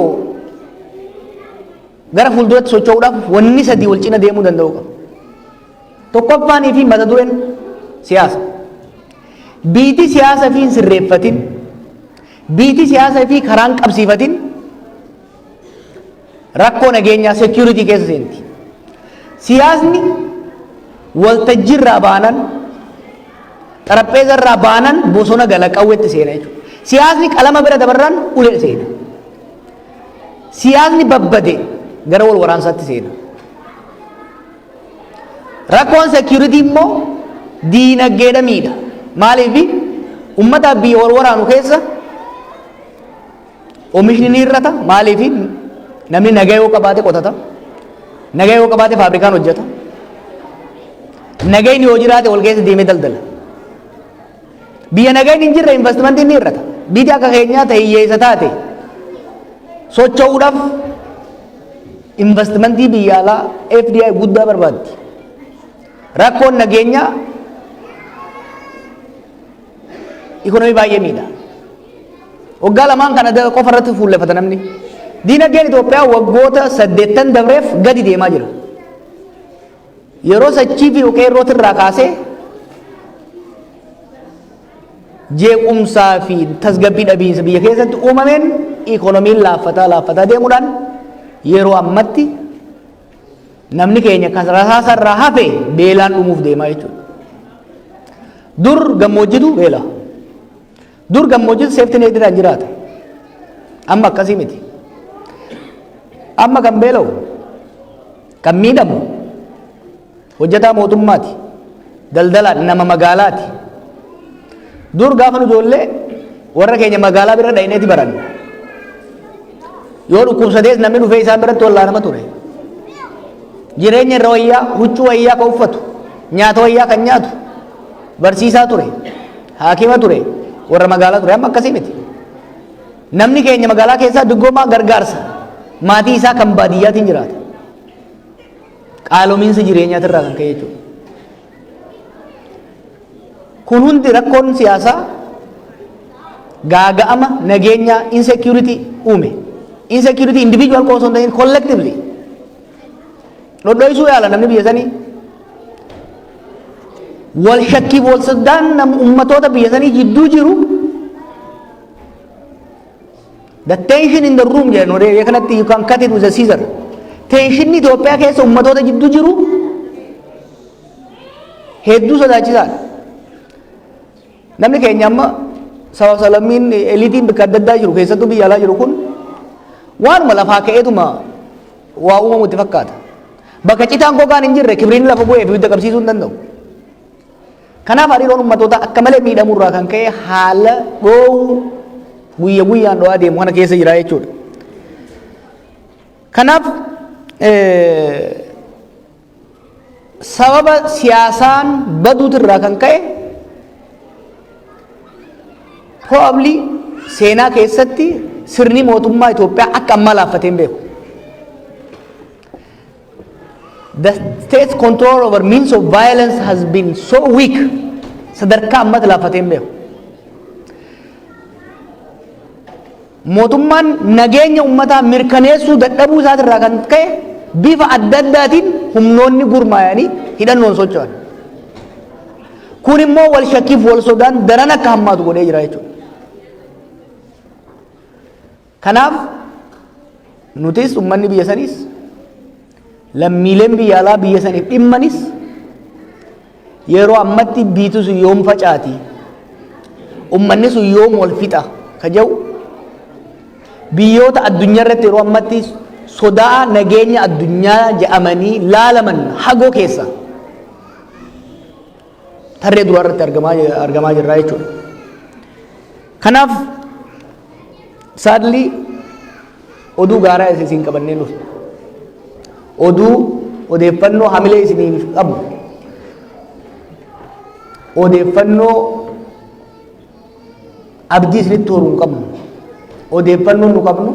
gara fuulduratti socho'uudhaaf wanni sadii wal cina deemuu danda'u qaba. Tokkoffaanii fi mata dureen siyaasa. Biitii siyaasa fi hin sirreeffatin, biitii siyaasa fi karaan qabsiifatin rakkoo nageenyaa security keessa seenti. Siyaasni waltajjii irraa baanan, xarapheeza irraa baanan bosona gala qawweetti seena jechuudha. Siyaasni qalama bira dabarraan ulee seena. Siyaasni babbade gara wal waraansaatti seena. Rakkoon security immoo diinagdeedha miidha. Maaliif ummata biyya wal waraanu keessa oomishni ni hir'ata. Maaliif namni nagaa yoo qabaate qotata, nagaa yoo qabaate faabrikaan hojjeta, nagayni yoo jiraate wal keessa deemee daldala. Biyya nagayni hin jirre investimentiin ni hir'ata. Biyyi akka keenyaa ta'e hiyyeessa taate socho'uudhaaf investimentii biyya alaa FDI guddaa barbaaddi. Rakkoon nageenyaa ikonomii baay'ee miidha. Waggaa lamaan kana qofa irratti fuulleffata namni. Diinagdeen Itoophiyaa waggoota 8 dabreef gadi deemaa jira. Yeroo sachii fi qeerrooti irraa kaasee jeequmsaa fi tasgabbii dhabiinsa biyya keessatti uumameen ikonomiin laaffataa deemuudhaan yeroo ammatti namni keenya kasaraasa irraa hafe beelaan dhumuuf deemaa jechuudha. Dur gammoojjitu beela. Dur gammoojjitu seefti neetiraan jiraata. Amma akkasii miti. Amma kan beela'u kan miidhamu hojjetaa mootummaati. Daldalaan nama magaalaati. Dur gaafa nu ijoollee warra keenya magaalaa bira dha'ineeti baran. Yoo dhukkubsatees namni dhufee isaan biratti wallaanama ture. Jireenya irra wayyaa, huccuu wayyaa kan uffatu, nyaata wayyaa kan nyaatu, barsiisaa ture, haakima ture, warra magaalaa ture. Amma akkasii miti. Namni keenya magaalaa keessaa duggoomaa gargaarsa maatii isaa kan baadiyyaatiin jiraata. Qaaloominsa jireenyaatirraa kan ka'e jechuudha. kun hundi rakkoon siyaasaa gaaga'ama nageenya insecurity uume. Insecurity individual cause on the collectively. Dhodhoisuu yaala namni biyya sanii. Wal shakkii wal soddaan nam ummatoota biyya sanii jidduu jiru. The tension in the room jedhan kanatti you can cut it with a scissor. Tension Itoophiyaa keessa ummatoota jidduu jiru hedduu sodaachisaadha. Namni keenya amma sababa salammiin eliitiin bakka adda addaa jiru keessattuu biyya alaa jiru kun waanuma lafaa ka'eetuma waa uumamu itti fakkaata. Bakka citaan gogaan hin jirre kibriin lafa bu'ee fi ibidda qabsiisuu hin danda'u. Kanaaf hariiroon ummatoota akka malee miidhamurraa kan ka'e haala dhoowwu guyya guyyaan dho'aa deemu kana keessa jira jechuudha. Kanaaf sababa siyaasaan baduutirraa kan ka'e probably seenaa keessatti sirni mootummaa Itoophiyaa akka ammaa laaffatee hin beeku. The state's control over means of violence has been so weak. Sadarkaa ammatti laaffatee hin beeku. Mootummaan nageenya ummataa mirkaneessuu dadhabuu isaatirraa kan ka'e bifa adda addaatiin humnoonni gurmaa'anii hidhannoon socho'an. Kun immoo wal shakkiif wal sodaan daran akka hammaatu godhee jira jechuudha. Kanaaf nutis ummanni biyya saniis lammiileen biyya alaa biyya saniif dhimmanis yeroo ammatti biitu sun yoom facaati ummanni sun yoom wal fixa ka jedhu biyyoota addunyaa irratti yeroo ammatti sodaa nageenya addunyaa jedhamanii laalaman hagoo keessa tarree duraa irratti argamaa jirra jechuudha. Kanaaf sadly oduu gaaraa isin qabannee nuti oduu odeeffannoo hamilee isiniif qabu odeeffannoo abdii isinitti horuu hin qabnu odeeffannoo nu qabnu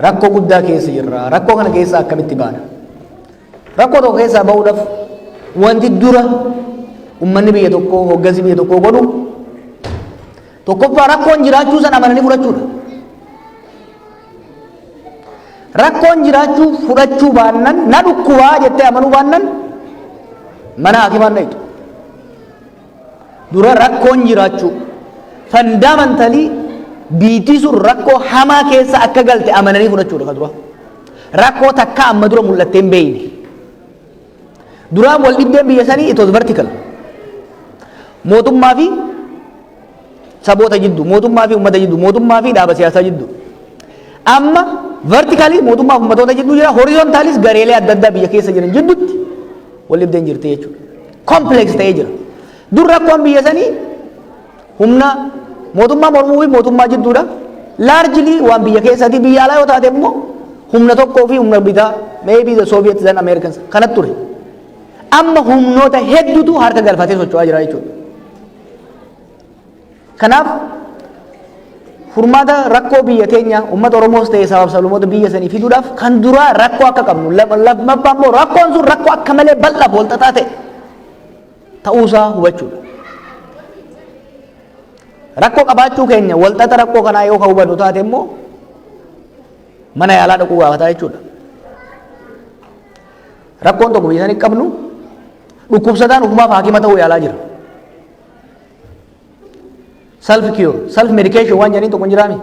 rakkoo guddaa keessa jirra. Rakkoo kana keessa akkamitti baana? Rakkoo tokko keessaa bahuudhaaf wanti dura ummanni biyya tokkoo hoggansi biyya tokkoo godhu tokkoffaa rakkoon jiraachuu san amananii fudhachuudha. Rakkoon jiraachuu fudhachuu baannan na dhukkubaa jettee amanuu baannan mana hakimaan dhayitu. Dura rakkoon jiraachuu fundamentalii biitii sun rakkoo hamaa keessa akka galte amananii fudhachuudha ka dura. Rakkoo takka amma dura mul'attee hin beeyne. Duraan wal dhibdeen biyya sanii it was vertical. Mootummaa fi saboota jidduu, mootummaa fi uummata jidduu, mootummaa fi dhaaba siyaasaa jidduu. Amma vertically mootummaa fi uummatoota jidduu jira, horizontaalis gareelee adda addaa biyya keessa jiran jidduutti wal dhibdeen jirti jechuudha. Complex ta'ee jira. Dur rakkoon biyya sanii humna mootummaa mormuu fi mootummaa jidduudha. Largely waan biyya keessaati biyya alaa yoo taate immoo humna tokkoo fi humna bitaa maybe the Soviets and Americans kanatti ture. Amma humnoota hedduutu harka galfatee socho'aa jira jechuudha. Kanaaf furmaata rakkoo biyya teenya uummata Oromoos ta'ee sabaaf sablammoota biyya sanii fiduudhaaf kan duraa rakkoo akka qabnu lammaffaa immoo rakkoon sun rakkoo akka malee bal'aaf walxaxaa ta'e ta'uusaa hubachuudha. Rakkoo qabaachuu keenya walxaxa rakkoo kanaa yoo ka hubannu taate immoo mana yaalaa dhaquu gaafataa jechuudha. Rakkoon tokko biyya sanii qabnu dhukkubsataan ufumaaf haakima ta'uu yaalaa jira. Self cure, self medication waan jedhaniin tokko hin jiraami.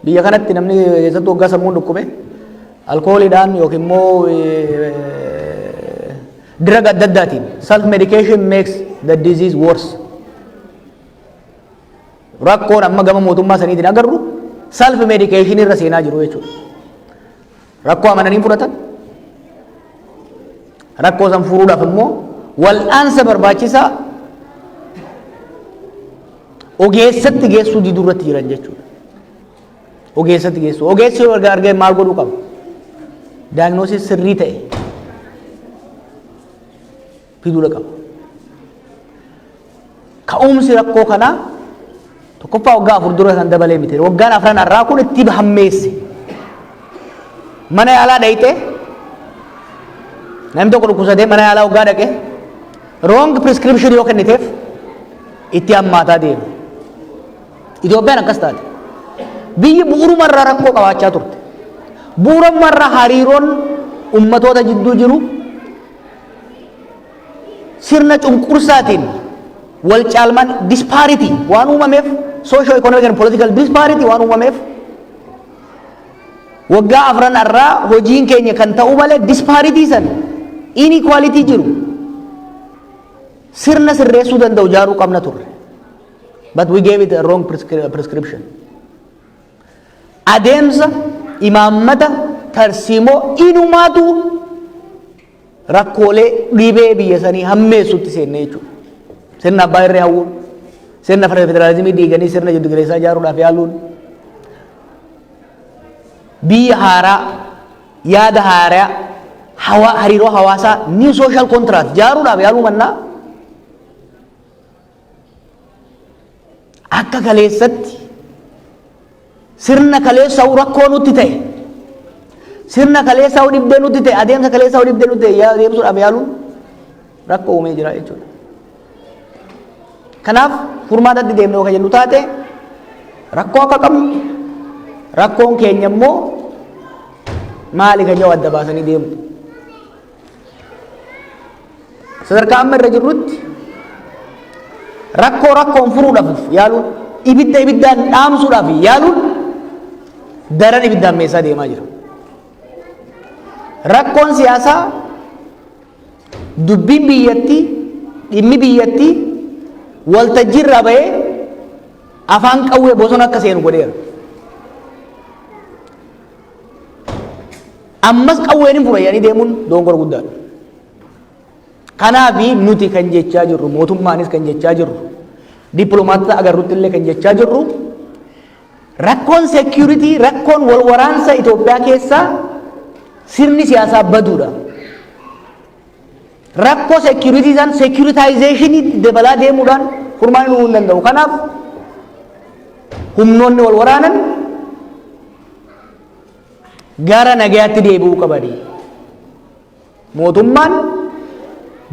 Biyya kanatti namni keessattuu waggaa sammuun dhukkube alkooliidhaan yookiin immoo drug adda addaatiin self medication makes the disease worse. Rakkoon amma gama mootummaa saniitiin agarru self medication irra seenaa jiru jechuudha. Rakkoo amananii fudhatan rakkoo san furuudhaaf immoo wal'aansa barbaachisaa ogeessatti geessuu diduu irratti jiran jechuudha. Ogeessatti geessuu. Ogeessi yoo argee maal godhuu qaba? Diagnosis sirrii ta'e fiduudha qaba. Ka'umsi rakkoo kanaa tokkoffaa waggaa 4 dura kan dabalee miti. Waggaan 4 irraa kun itti hammeesse. Mana yaalaa dhayite namni tokko dhukkubsatee mana yaalaa waggaa dhaqe wrong prescription yoo kenniteef itti hammaataa deema. Itoophiyaan akkas taate. Biyyi bu'uurumarraa rakkoo qabaachaa turte. Bu'uurumarraa hariiroon ummatoota jidduu jiru sirna cunqursaatiin wal caalmaan disparity waan uumameef socio economic and political disparity waan uumameef waggaa afran irraa hojiin keenya kan ta'u malee disparity san inequality jiru sirna sirreessuu danda'u jaaruu qabna turre. But we gave it a wrong prescription. Adeemsa imaammata tarsiimoo inumaatu rakkoolee dhibee biyya sanii hammeessutti seenne jechuudha. Sirna abbaa irree hawwuun, sirna federaalizimii diiganii sirna jiddu galeessaa ijaaruudhaaf yaaluun, biyya haaraa, yaada haaraa, hariiroo hawaasaa new social contract ijaaruudhaaf yaaluu mannaa akka kaleessatti sirna kaleessaa'u rakkoo nutti ta'e sirna kaleessaa'u dhibdee nutti ta'e adeemsa kaleessaa'u dhibdee nutti ta'e adeemsuudhaaf yaaluun rakkoo uumee jira jechuudha. Kanaaf furmaatatti deemnee kan jennu taate rakkoo akka qabnu rakkoon keenya immoo maali kan jedhu adda baasanii deemu. Sadarkaa amma irra jirrutti rakkoo rakkoon furuudhaaf yaaluun ibidda ibiddaan dhaamsuudhaaf yaaluun daran ibiddaan meeshaa deemaa jira. Rakkoon siyaasaa dubbiin biyyattii dhimmi biyyattii waltajjii irraa bahee afaan qawwee bosona akka seenu godheera. Ammas qawween hin furayyanii deemuun dogongora guddaadha. Kanaafi nuti kan jechaa jirru mootummaanis kan jechaa jirru dippiloomaatota agarrutti illee kan jechaa jirru rakkoon security rakkoon wal waraansa Itoophiyaa keessaa sirni siyaasaa baduudha. Rakkoo security san securitization dabalaa deemuudhaan furmaanni uumuu hin danda'u. Kanaaf humnoonni wal waraanan gara nagayaatti deebi'uu qabani. Mootummaan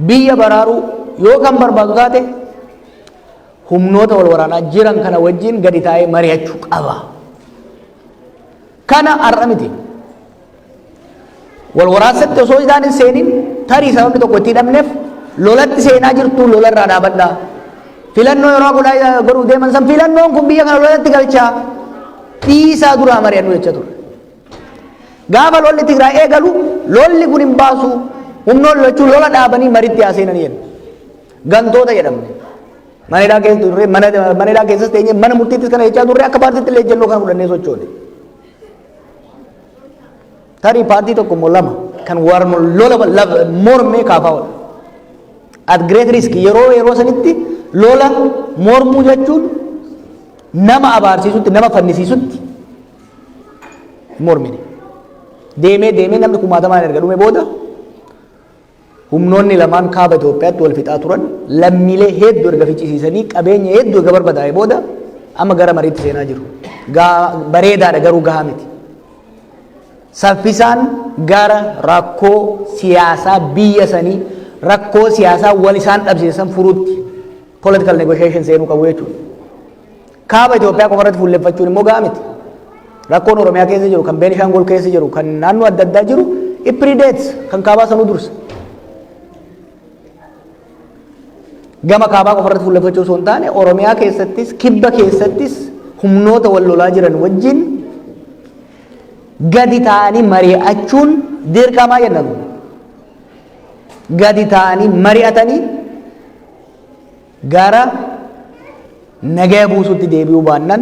biyya baraaruu yoo kan barbaadu taate humnoota wal waraanaa jiran kana wajjin gadi taa'ee mari'achuu qaba. Kana har'a miti. Wal waraansatti osoo isaan hin seenin tarii sababni tokko itti hidhamneef lolatti seenaa jirtu lolarraa dhaabadhaa. Filannoo yeroo godhuu deeman san filannoon kun biyya kana lolatti galchaa dhiisaa duraa mari'annu jecha ture. Gaafa lolli Tigraay eegalu lolli kun hin baasu humnoon lolachuu lola dhaabanii mariitti haaseenan jedhu. Gantoota jedhamne. Manedhaa keessas teenye mana murtiittis kana jechaa turre akka paartiitti illee ejjennoo kana fudhannee sochoone. Tarii paartii tokko immoo lama kan warra lola mormee kaafaa oola. At great risk yeroo sanitti lola mormuu jechuun nama abaarsiisutti nama fannisiisutti mormine. Deemee namni kumaatamaan erga dhume booda humnoonni lamaan kaaba Itoophiyaatti wal fixaa turan lammiilee hedduu erga ficcisiisanii qabeenya hedduu erga barbadaa'e booda amma gara mariitti seenaa jiru. Bareedaadha garuu gahaa miti. Saffisaan gara rakkoo siyaasaa biyya sanii rakkoo siyaasaa wal isaan dhabsiisan furuutti political negotiation seenuu qabu jechuudha. Kaaba Itoophiyaa qofa irratti fuulleffachuun immoo gahaa miti. Rakkoon Oromiyaa keessa jiru kan Beenishaangol keessa jiru kan naannoo adda addaa jiru ipridates kan kaabaa sanuu dursa. Gama kaabaa qofa irratti fuulleffachuu osoo hin taane Oromiyaa keessattis kibba keessattis humnoota wal lolaa jiran wajjin gadi ta'anii mari'achuun dirqamaa jennamu. Gadi ta'anii mari'atanii gara nagaya buusutti deebi'uu baannan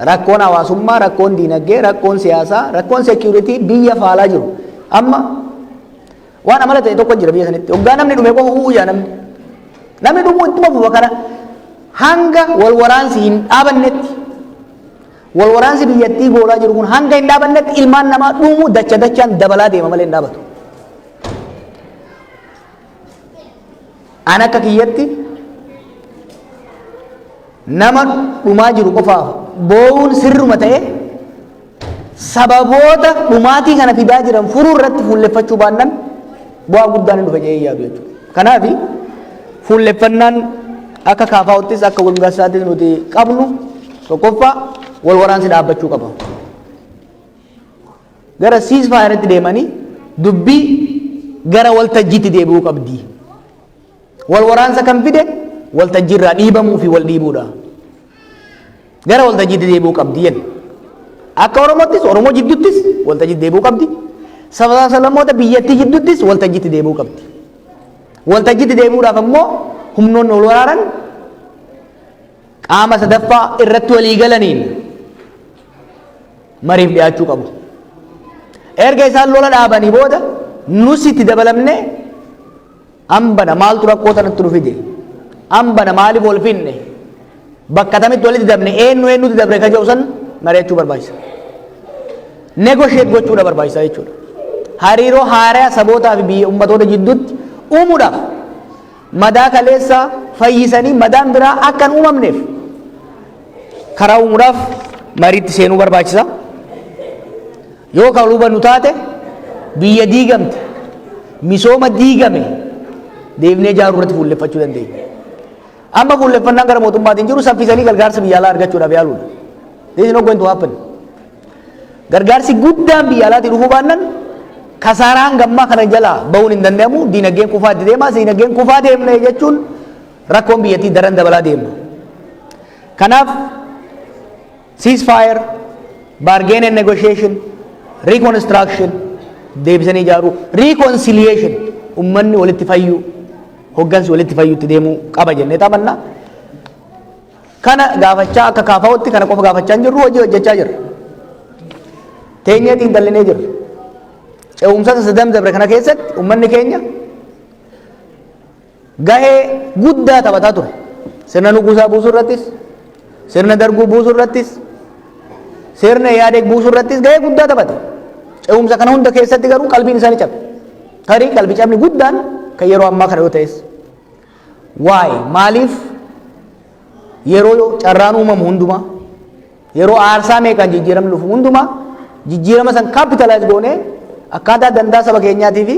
rakkoon hawaasummaa, rakkoon diinagdee, rakkoon siyaasaa, rakkoon security biyya faalaa jiru. Amma waan amala ta'e tokko jira biyya sanitti. Hoggaa namni dhume qofa huujaa namni dhumuu ittuma fufa kana hanga wal waraansi hin dhaabannetti wal waraansi biyyattii goolaa jiru kun hanga hin dhaabannetti ilmaan namaa dhumuu dachaan dabalaa deema malee hin dhaabatu. An akka kiyyatti nama dhumaa jiru qofaaf boo'uun sirruma ta'e sababoota dhumaatii kana fidaa jiran furuu irratti fuulleffachuu baannan bu'aa guddaan hin dhufe jedhee yaadu jechuudha. Kanaaf fuulleffannaan akka kaafaa'uttis akka walgasaattis nuti qabnu tokkoffaa wal waraansi dhaabbachuu qaba. Gara ceasefire deemanii dubbii gara waltajjiitti deebi'uu qabdi. Wal waraansa kan fide waltajjiirraa dhiibamuu fi wal dhiibuudha. Gara waltajjiitti deebi'uu qabdi jenna. Akka Oromoottis Oromoo jidduuttis waltajjiitti deebi'uu qabdi. Saba sablammoota biyyattii jidduuttis waltajjiitti deebi'uu qabdi. Waltajjiitti deebi'uudhaaf ammoo humnoonni wal waraanan qaama sadaffaa irratti walii galaniin mariif dhiyaachuu qabu. Erga isaan lola dhaabanii booda nus itti dabalamne hambana maaltu rakkoo sanatti nu fide, hambana maaliif wal finne, bakka tamitti walitti dabne eenyutti dabre ka jedhu san mari'achuu barbaachisa. Negotiate gochuudha barbaachisa jechuudha. Hariiroo haaraa sabootaa fi biyya ummatoota jidduutti uumuudhaaf madaa kaleessa fayyisanii madaan biraa akka hin uumamneef karaa uumuudhaaf mariitti seenuu barbaachisa. Yoo kan hubannu taate biyya diigamte misooma diigame deebinee ijaaruu irratti fuulleffachuu dandeenya. Amma fuulleffannaan gara mootummaatiin jiru saffisanii gargaarsa biyya alaa argachuudhaaf yaaluudha. This is not going to happen. Gargaarsi guddaan biyya alaatii dhufuu baannaan kasaaraan gammaa kana jalaa bahuun hin danda'amu. Diinagdeen kufaa itti deema. Diinagdeen kufaa deemne jechuun rakkoon biyyattii daran dabalaa deema. Kanaaf ceasefire, bargain and negotiation, reconstruction, deebisanii ijaaruu, reconciliation, ummanni walitti fayyuu, hoggansi walitti fayyuutti deemuu qaba jennee taphanna. Kana gaafachaa akka kaafaa'utti kana qofa gaafachaa hin jirru, hojii hojjechaa jirra. Teenyee xiinxallinee jirra. Ce'umsa sadan dabre kana keessatti ummanni keenya gahee guddaa taphataa ture. Sirna nugusaa buusuu irrattis, sirna darguu buusuu irrattis, sirna yaadee buusuu irrattis gahee guddaa taphate. Ce'umsa kana hunda keessatti garuu qalbiin isaanii cabe. Tarii qalbii cabni guddaan kan yeroo ammaa kana yoo ta'es. Waa'ee maaliif yeroo carraan uumamu hundumaa yeroo aarsaa meeqaan jijjiiramni dhufu hundumaa jijjiirama san kaapitalaayis goonee akkaataa dantaa saba keenyaatii fi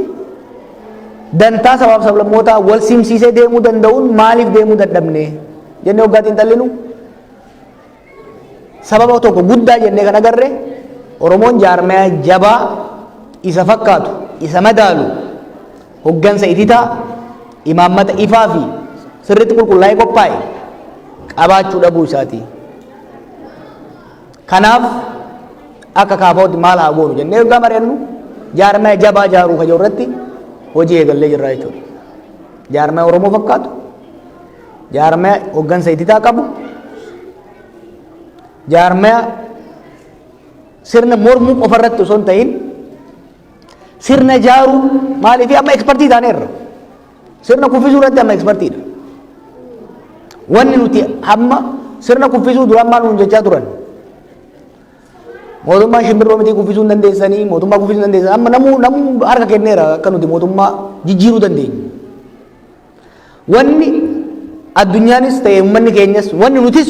dantaa sabaaf sablammootaa wal simsiisee deemuu danda'uun maaliif deemuu dadhabne jennee hoggaatiin xallinu sababa tokko guddaa jennee kan agarre Oromoon jaarmaya jabaa isa fakkaatu isa madaalu hoggansa ititaa imaammata ifaa fi sirriitti qulqullaa'ee qophaa'e qabaachuu dhabuu isaati. Kanaaf akka kaafaa'utti maal haa goonu jennee hoggaa mari'annu jaarmaya jabaa jaaruu ka jiru irratti hojii eegallee jirra jechuudha. Jaarmaya Oromoo fakkaatu, jaarmaya hoggansa ititaa qabu, jaarmaya sirna mormuu qofa irratti osoo hin ta'in sirna jaaruu maaliif amma ekspertii taaneerra. Sirna kuffisuu irratti amma ekspertiidha. Wanni nuti amma sirna kuffisuu duraan maal nuun jechaa turan. Mootummaa shimbirroo miti kuffisuu hin dandeessanii, mootummaa kuffisuu hin dandeessanii. Amma namuu harka kenneera akka nuti mootummaa jijjiiruu dandeenyu. Wanni addunyaanis ta'e uummanni keenyas wanni nutis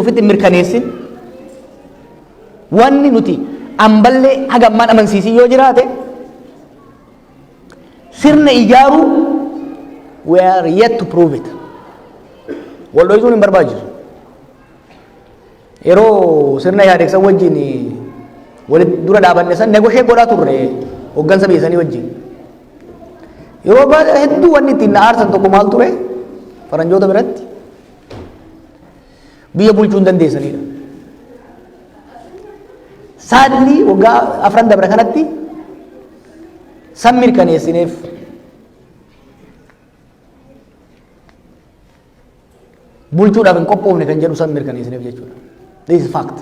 ofitti mirkaneessin wanni nuti amballee hagammaan amansiisii yoo jiraate sirna ijaaruu we are yet to prove it. Wal dho'isuun hin barbaachisu. Yeroo sirna yaadeegsan wajjin walitti dura dhaabanne san negoshee godhaa turre hoggansa biyya sanii wajjin. Yeroo hedduu wanni ittiin na aarsan tokko maal ture faranjoota biratti biyya bulchuu hin dandeessanidha. Sadly waggaa afran dabre kanatti san mirkaneessineef bulchuudhaaf hin qophoofne kan jedhu san mirkaneessineef jechuudha. This is fact.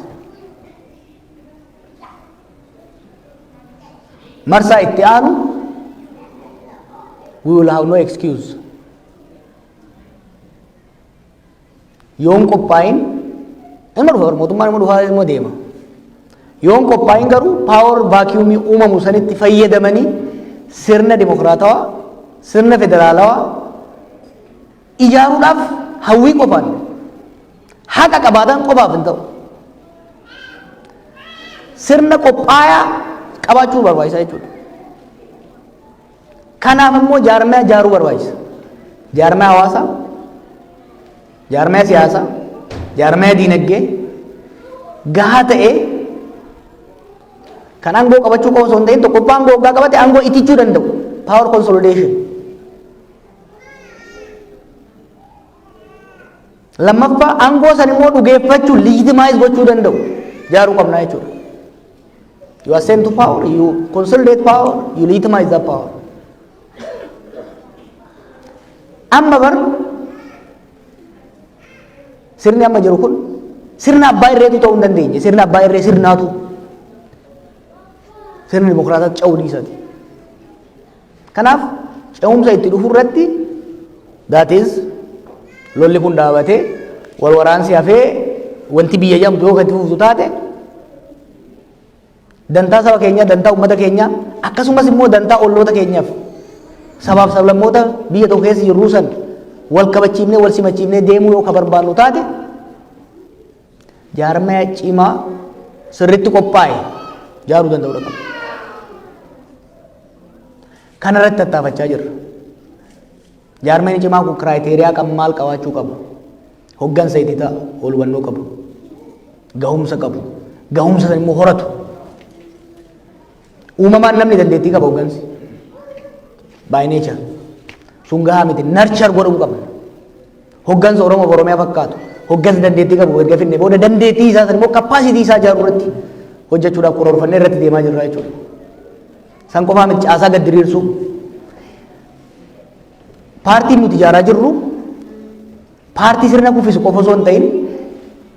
Marsaa itti aanu we will have no excuse. Yoon qophaa'in inni dhufa mootummaan inni dhufaa immoo deema. Yoon qophaa'in garuu paawar vaakiyuumii uumamu sanitti fayyadamanii sirna dimokiraatawaa, sirna federaalawaa ijaaruudhaaf hawwii qofaan haqa qabaatan qofaaf hin ta'u. Sirna qophaayaa qabaachuu barbaachisa jechuudha. Kanaaf immoo jaarmaya jaaruu barbaachisa. Jaarmaya hawaasaa, jaarmaya siyaasaa, jaarmaya diinagdee gahaa ta'ee kan aangoo qabachuu qofa osoo hin ta'in tokkoffaa aangoo waggaa qabate aangoo itichuu danda'u power consolidation. Lammaffaa aangoo san immoo dhugeeffachuu legitimize gochuu danda'u jaaruu qabnaa jechuudha. You ascend to power, you consolidate power, you legitimize that power. Amma bar sirni amma jiru kun sirna abbaa irreetu ta'uu hin dandeenye. Sirna abbaa irree sirnaatu sirni dimokiraataa ca'uu dhiisati. Kanaaf ce'umsa itti dhufu irratti that is lolli kun dhaabatee wal waraansi hafee wanti biyya jamtu yoo gadi fuutu taate dantaa saba keenya, dantaa ummata keenya akkasumas immoo dantaa olloota keenyaaf sabaaf sablammoota biyya tokko keessa jirru san wal kabachiifnee wal simachiifnee deemuu yoo ka barbaannu taate jaarmaya cimaa sirritti qophaa'e jaaruu danda'uu qaba. Kana irratti tattaafachaa jirra. Jaarmayni cimaa kun kiraayiteriyaa qabu maal qabaachuu qabu? Hoggansa itti ta'a, ol hubannoo qabu, gahumsa qabu, gahumsa san immoo horatu. Uumamaan namni dandeettii qaba hoggansi. By nature. Sun gahaa miti nurture godhamuu qaba. Hoggansa Oromoo fi Oromiyaa fakkaatu. Hoggansa dandeettii qabu erga finne booda dandeettii isaa san immoo capacity isaa ijaaruu irratti hojjechuudhaaf karoorfannee irratti deemaa jirra jechuudha. San qofaa miti caasaa gad diriirsuu. Paartiin nuti ijaaraa jirru paartii sirna kuffisu qofa osoo hin ta'in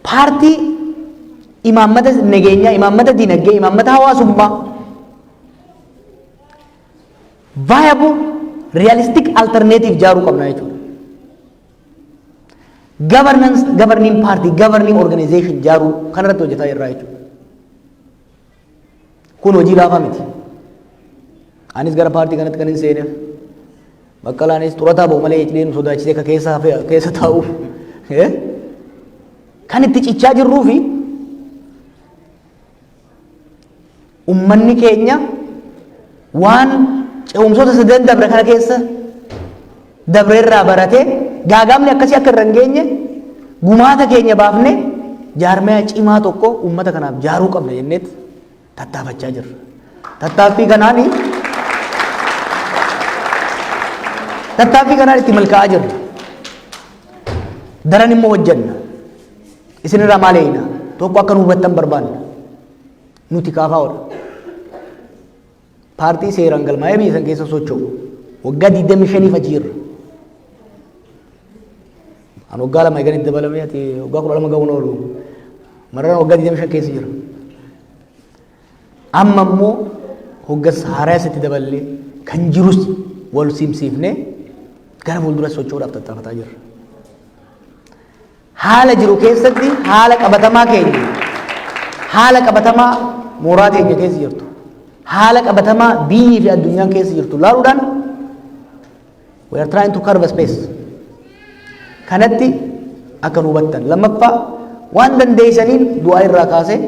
paartii imaammata nageenyaa, imaammata diinagdee, imaammata hawaasummaa viable realistic alternative ijaaruu qabna jechuudha. Governance, governing party, governing organization ijaaruu kanarratti hojjetaa jirra jechuudha. Kun hojii laafaa miti. Anis gara paartii kanatti kan hin seeneef Baqqalaanis xurataa ba'u malee icleen sodaachisee ka keessa taa'uuf kan itti cichaa jirruu fi ummanni keenya waan ce'umsoota sadan dabre kana keessa dabreerraa baratee gaagaamni akkasii akka irra hin geenye gumaata keenya baafne jaarmaya cimaa tokko ummata kanaaf jaaruu qabna jenneet tattaafachaa jirra. Tattaaffii kanaan itti milkaa'aa jirra. Daran immoo hojjenna. Isinirraa maal eeyna? Tokko akka nu hubattan barbaanna. Nuti kaafaa'oodha. Paartii seeraan galmaa'ee biyya san keessa socho'u. Waggaa 25 achi jirra. An waggaa lama eeganitti dabalamee ati waggaa 12 ga'uun oolu. Marraan waggaa 25 keessa jira. Amma immoo hoggansa haaraa asitti daballee kan jirus wal simsiifnee gara fuuldura socho'uudhaaf tattaafataa jirra. Haala jiru keessatti haala qabatamaa keenya, haala qabatamaa mooraa keenya keessa jirtu, haala qabatamaa biyyii fi addunyaan keessa jirtu laaluudhaan we are trying to carve a space. Kanatti akka nu hubattan. Lammaffaa waan dandeessaniin du'aa irraa kaasee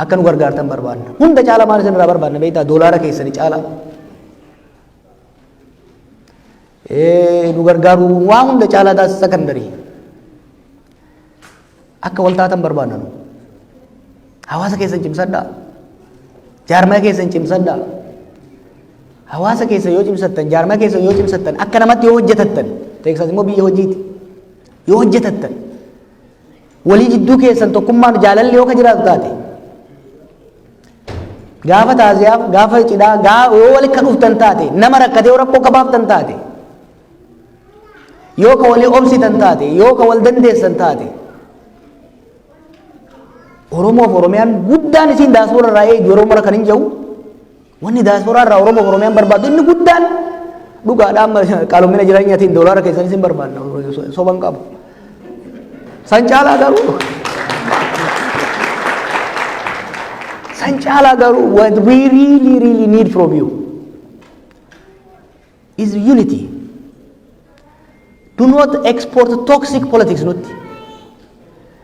akka nu gargaartan barbaanna. Hunda caalaa maal isin irraa barbaanna beektaa? Doolaara keessanii caalaa. Nu gargaaru waan hunda caalaa taasisa secondarii. Akka wal taatan barbaanna nu. Hawaasa keessan cimsadhaa. Jaarmaya keessan cimsadhaa. Hawaasa keessa yoo cimsattan, jaarmaya keessa yoo cimsattan, akka namatti yoo hojjetattan, Teeksaas immoo biyya hojiiti. Yoo hojjetattan, walii jidduu keessan tokkummaan jaalalli yoo ka jiraatu taate, gaafa taaziyaaf, gaafa cidhaa, yoo walitti ka dhuftan taate, nama rakkatee yoo rakkoo qabaaftan taate, yoo ka walii obsitan taate, yoo ka wal dandeessan taate, Oromoof Oromiyaan guddaan isiin daaspooraa irraa eegu yeroo mara kan hin jiru, wanni daaspooraa irraa Oromoof Oromiyaan barbaadu inni guddaan dhugaadhaan qaaloomina jireenyaatiin doolaara keessan isin barbaadna soban qabu. San caalaa garuu what we really need from you is unity. Do not export toxic politics nutti.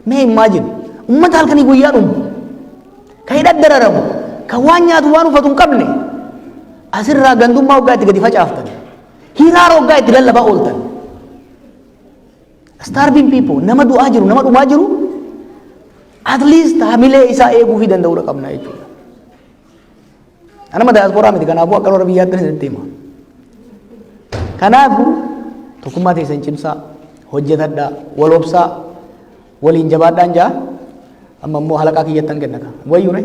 May imagine ummata halkanii guyyaa dhumu ka hidhat dararamu ka waan nyaatu waan uffatu hin qabne asirraa gandummaa waggaa itti gadi facaaftan hiraara waggaa itti lallabaa ooltan starving people nama du'aa jiru nama dhumaa jiru at least hamilee isaa eeguu fi danda'uu qabna jechuudha. Anama diasporaa miti kanaafuu akka warra biyyaatti isinitti hima. Kanaafuu tokkummaa teessan cimsaa hojjetadhaa wal obsaa waliin jabaadhaan jaa amma immoo halaqaa kiyyattan kennaka wayyuure.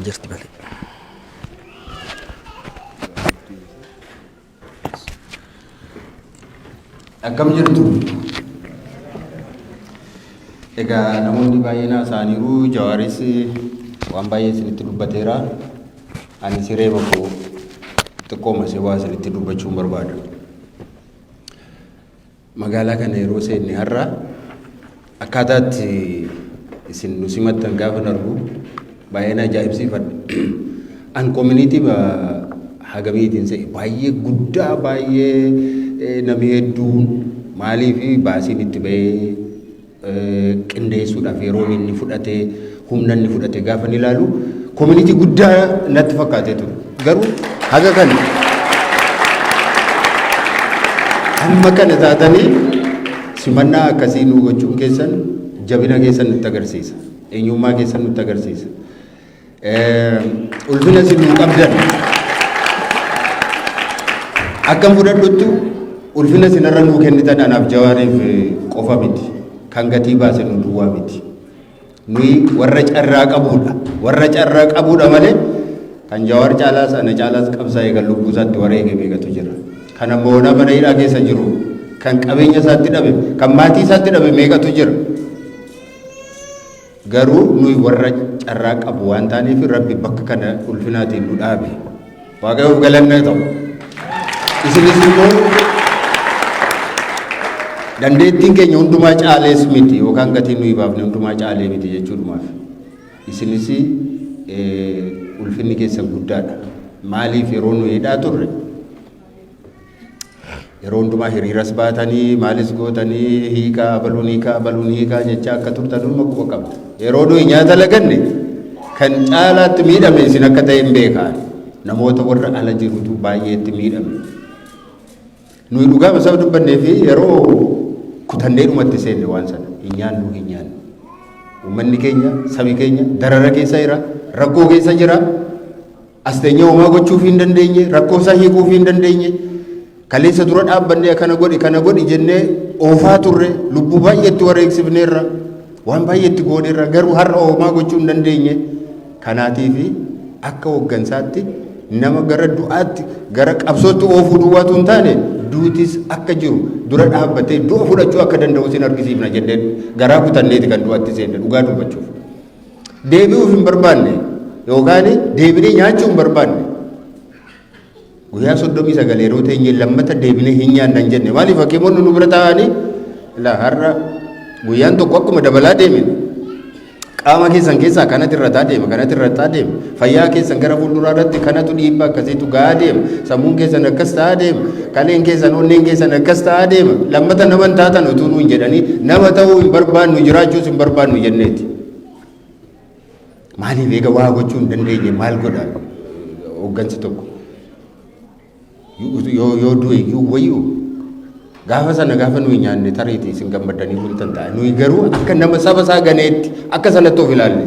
Just balik. Akkam jirtu? Egaa namoonni baay'een isaaniiru Jawaaris waan baay'ee isinitti dubbateera. Ani siree bakko xiqqooma si waa isinitti dubbachuun barbaada. Magaalaa kana yeroo seenne har'a akkaataatti isin nu simattan gaafa argu baay'een ajaa'ibsiifadha. An community hagamiitiin se'e baay'ee guddaa baay'ee namni hedduun maaliif baasiin itti bahee qindeessuudhaaf yeroo inni fudhatee humna inni fudhatee gaafa ni ilaalu community guddaa natti fakkaatee ture. Garuu haga kan amma kana taatanii simannaa akkasii nu gochuun keessan jabina keessan nutti agarsiisa. Eenyummaa keessan nutti agarsiisa. Ulfina isin nuu qabdan akkam fudhadhuttu ulfina isinirra nuu kennitan anaaf Jawaariif qofa miti. Kan gatii baase nu duwwaa miti. Nuyi warra carraa qabuudha. Warra carraa qabuudha malee kan Jawaar caalaas ana caalaas qabsaa'ee kan lubbuu isaatti wareege beekatu jira. Kan ammoo mana hidhaa keessa jiru kan qabeenya isaatti dhabe kan maatii isaatti dhabe meeqatu jira. Garuu nuyi warra carraa qabu waan taaneef Rabbi bakka kana ulfinaatiin nu dhaabe. Waaqayyoof galanna ta'u. Isinis immoo dandeettiin keenya hundumaa caalees miti yookaan gatiin nuyi baafne hundumaa caalee miti jechuudhumaaf. Isinis ulfinni keessan guddaadha. Maaliif yeroo nuyi hidhaa turre yeroo hundumaa hiriiras baatanii maalis gootanii hiikaa baluun hiikaa jecha akka turtan dhuma quba qabda. Yeroo nuyi nyaata laganne kan caalaatti miidhame isin akka ta'e hin beekaa. Namoota warra ala jirutu baay'eetti miidhame. Nuyi dhugaa sababa dubbannee fi yeroo kutannee dhumatti seenne waan sana hin nyaannu. Uummanni keenya sabi keenya darara keessa jira rakkoo keessa jira. Asteenya uumaa gochuuf hin dandeenye rakkoo isaa hiikuuf hin dandeenye. Kaleessa dura dhaabbannee kana godhi jennee oofaa turre lubbuu baay'eetti wareegsifneerra waan baay'eetti gooneerra garuu har'a uumaa gochuu hin dandeenye. Kanaatiif akka hooggansaatti nama gara du'aatti gara qabsootti oofuu duwwaatu hin taane duutis akka jiru dura dhaabbatee du'a fudhachuu akka danda'u sin argisiifna jennee garaa kutanneeti kan du'atti seenne dhugaa dubbachuuf. Deebi'uuf hin barbaanne yookaan deebinee nyaachuu hin barbaanne. Guyyaa 39 yeroo teenye lammata deebinee hin nyaannan jenne maaliif hakiimonni nu bira taa'anii la har'a guyyaan tokko akkuma dabalaa deeme qaama keessan keessaa kanatti irrataa deema fayyaa keessan gara fuulduraa irratti kanatu dhiibbaa akkasiitu gahaa deema sammuun keessan akkas ta'aa deema kaleen keessan onneen keessan akkas ta'aa deema lammata nama taatan utuu nu hin jedhanii nama ta'uu hin barbaannu jiraachuus hin barbaannu jenneeti. Maaliif eega waa gochuu hin dandeenye maal godha hooggansi tokko yoo du'e iyyuu wayyuu gaafa sana gaafa nuyi nyaanne tariitii isin gammadanii bultan ta'a nuyi garuu akka nama saba isaa ganeetti akka sanatti of ilaalle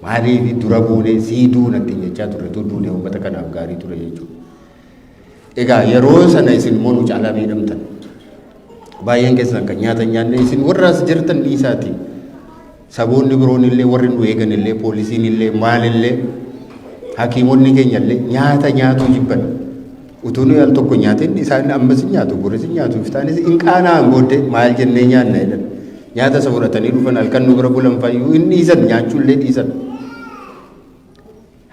maaliif dura buunee siiduu natti jechaa turre tu duunee uummata kanaaf gaarii ture jechuudha. Egaa yeroo sana isin immoo nu caalaa miidhamtan baay'een keessan kan nyaata nyaanne isin warraas jirtan dhiisaati saboonni biroon illee warri nu eegan illee poolisiin illee maal illee hakiimonni keenya illee nyaata nyaatu jibban. Utuu nuyi al tokko nyaateen isaan ammas nyaatu boris nyaatu iftaanis hin qaanaan booddee maal jennee nyaanna jedhan nyaata isa fudhatanii dhufan halkan nu bira bulan fayyuu hin dhiisan nyaachuullee dhiisan.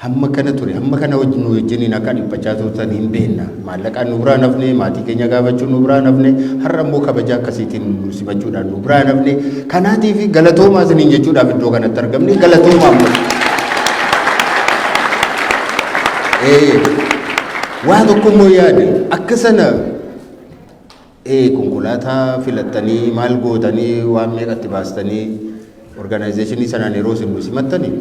Hamma kana ture hamma kana nu wajjiniin akka dhiphachaa turtan hin beekna maallaqaan nu biraa nafne maatii keenya gaafachuun nu biraa nafne har'a immoo kabaja akkasiitiin nu simachuudhaan nu biraa nafne kanaatiif galatoomaa isiniin jechuudhaaf iddoo kanatti argamne galatoomaa amma. Waa tokko immoo yaade akka sana konkolaataa filattanii maal gootanii waan meeqatti baastanii organizeeshinii sanaan yeroo isin nu simattanii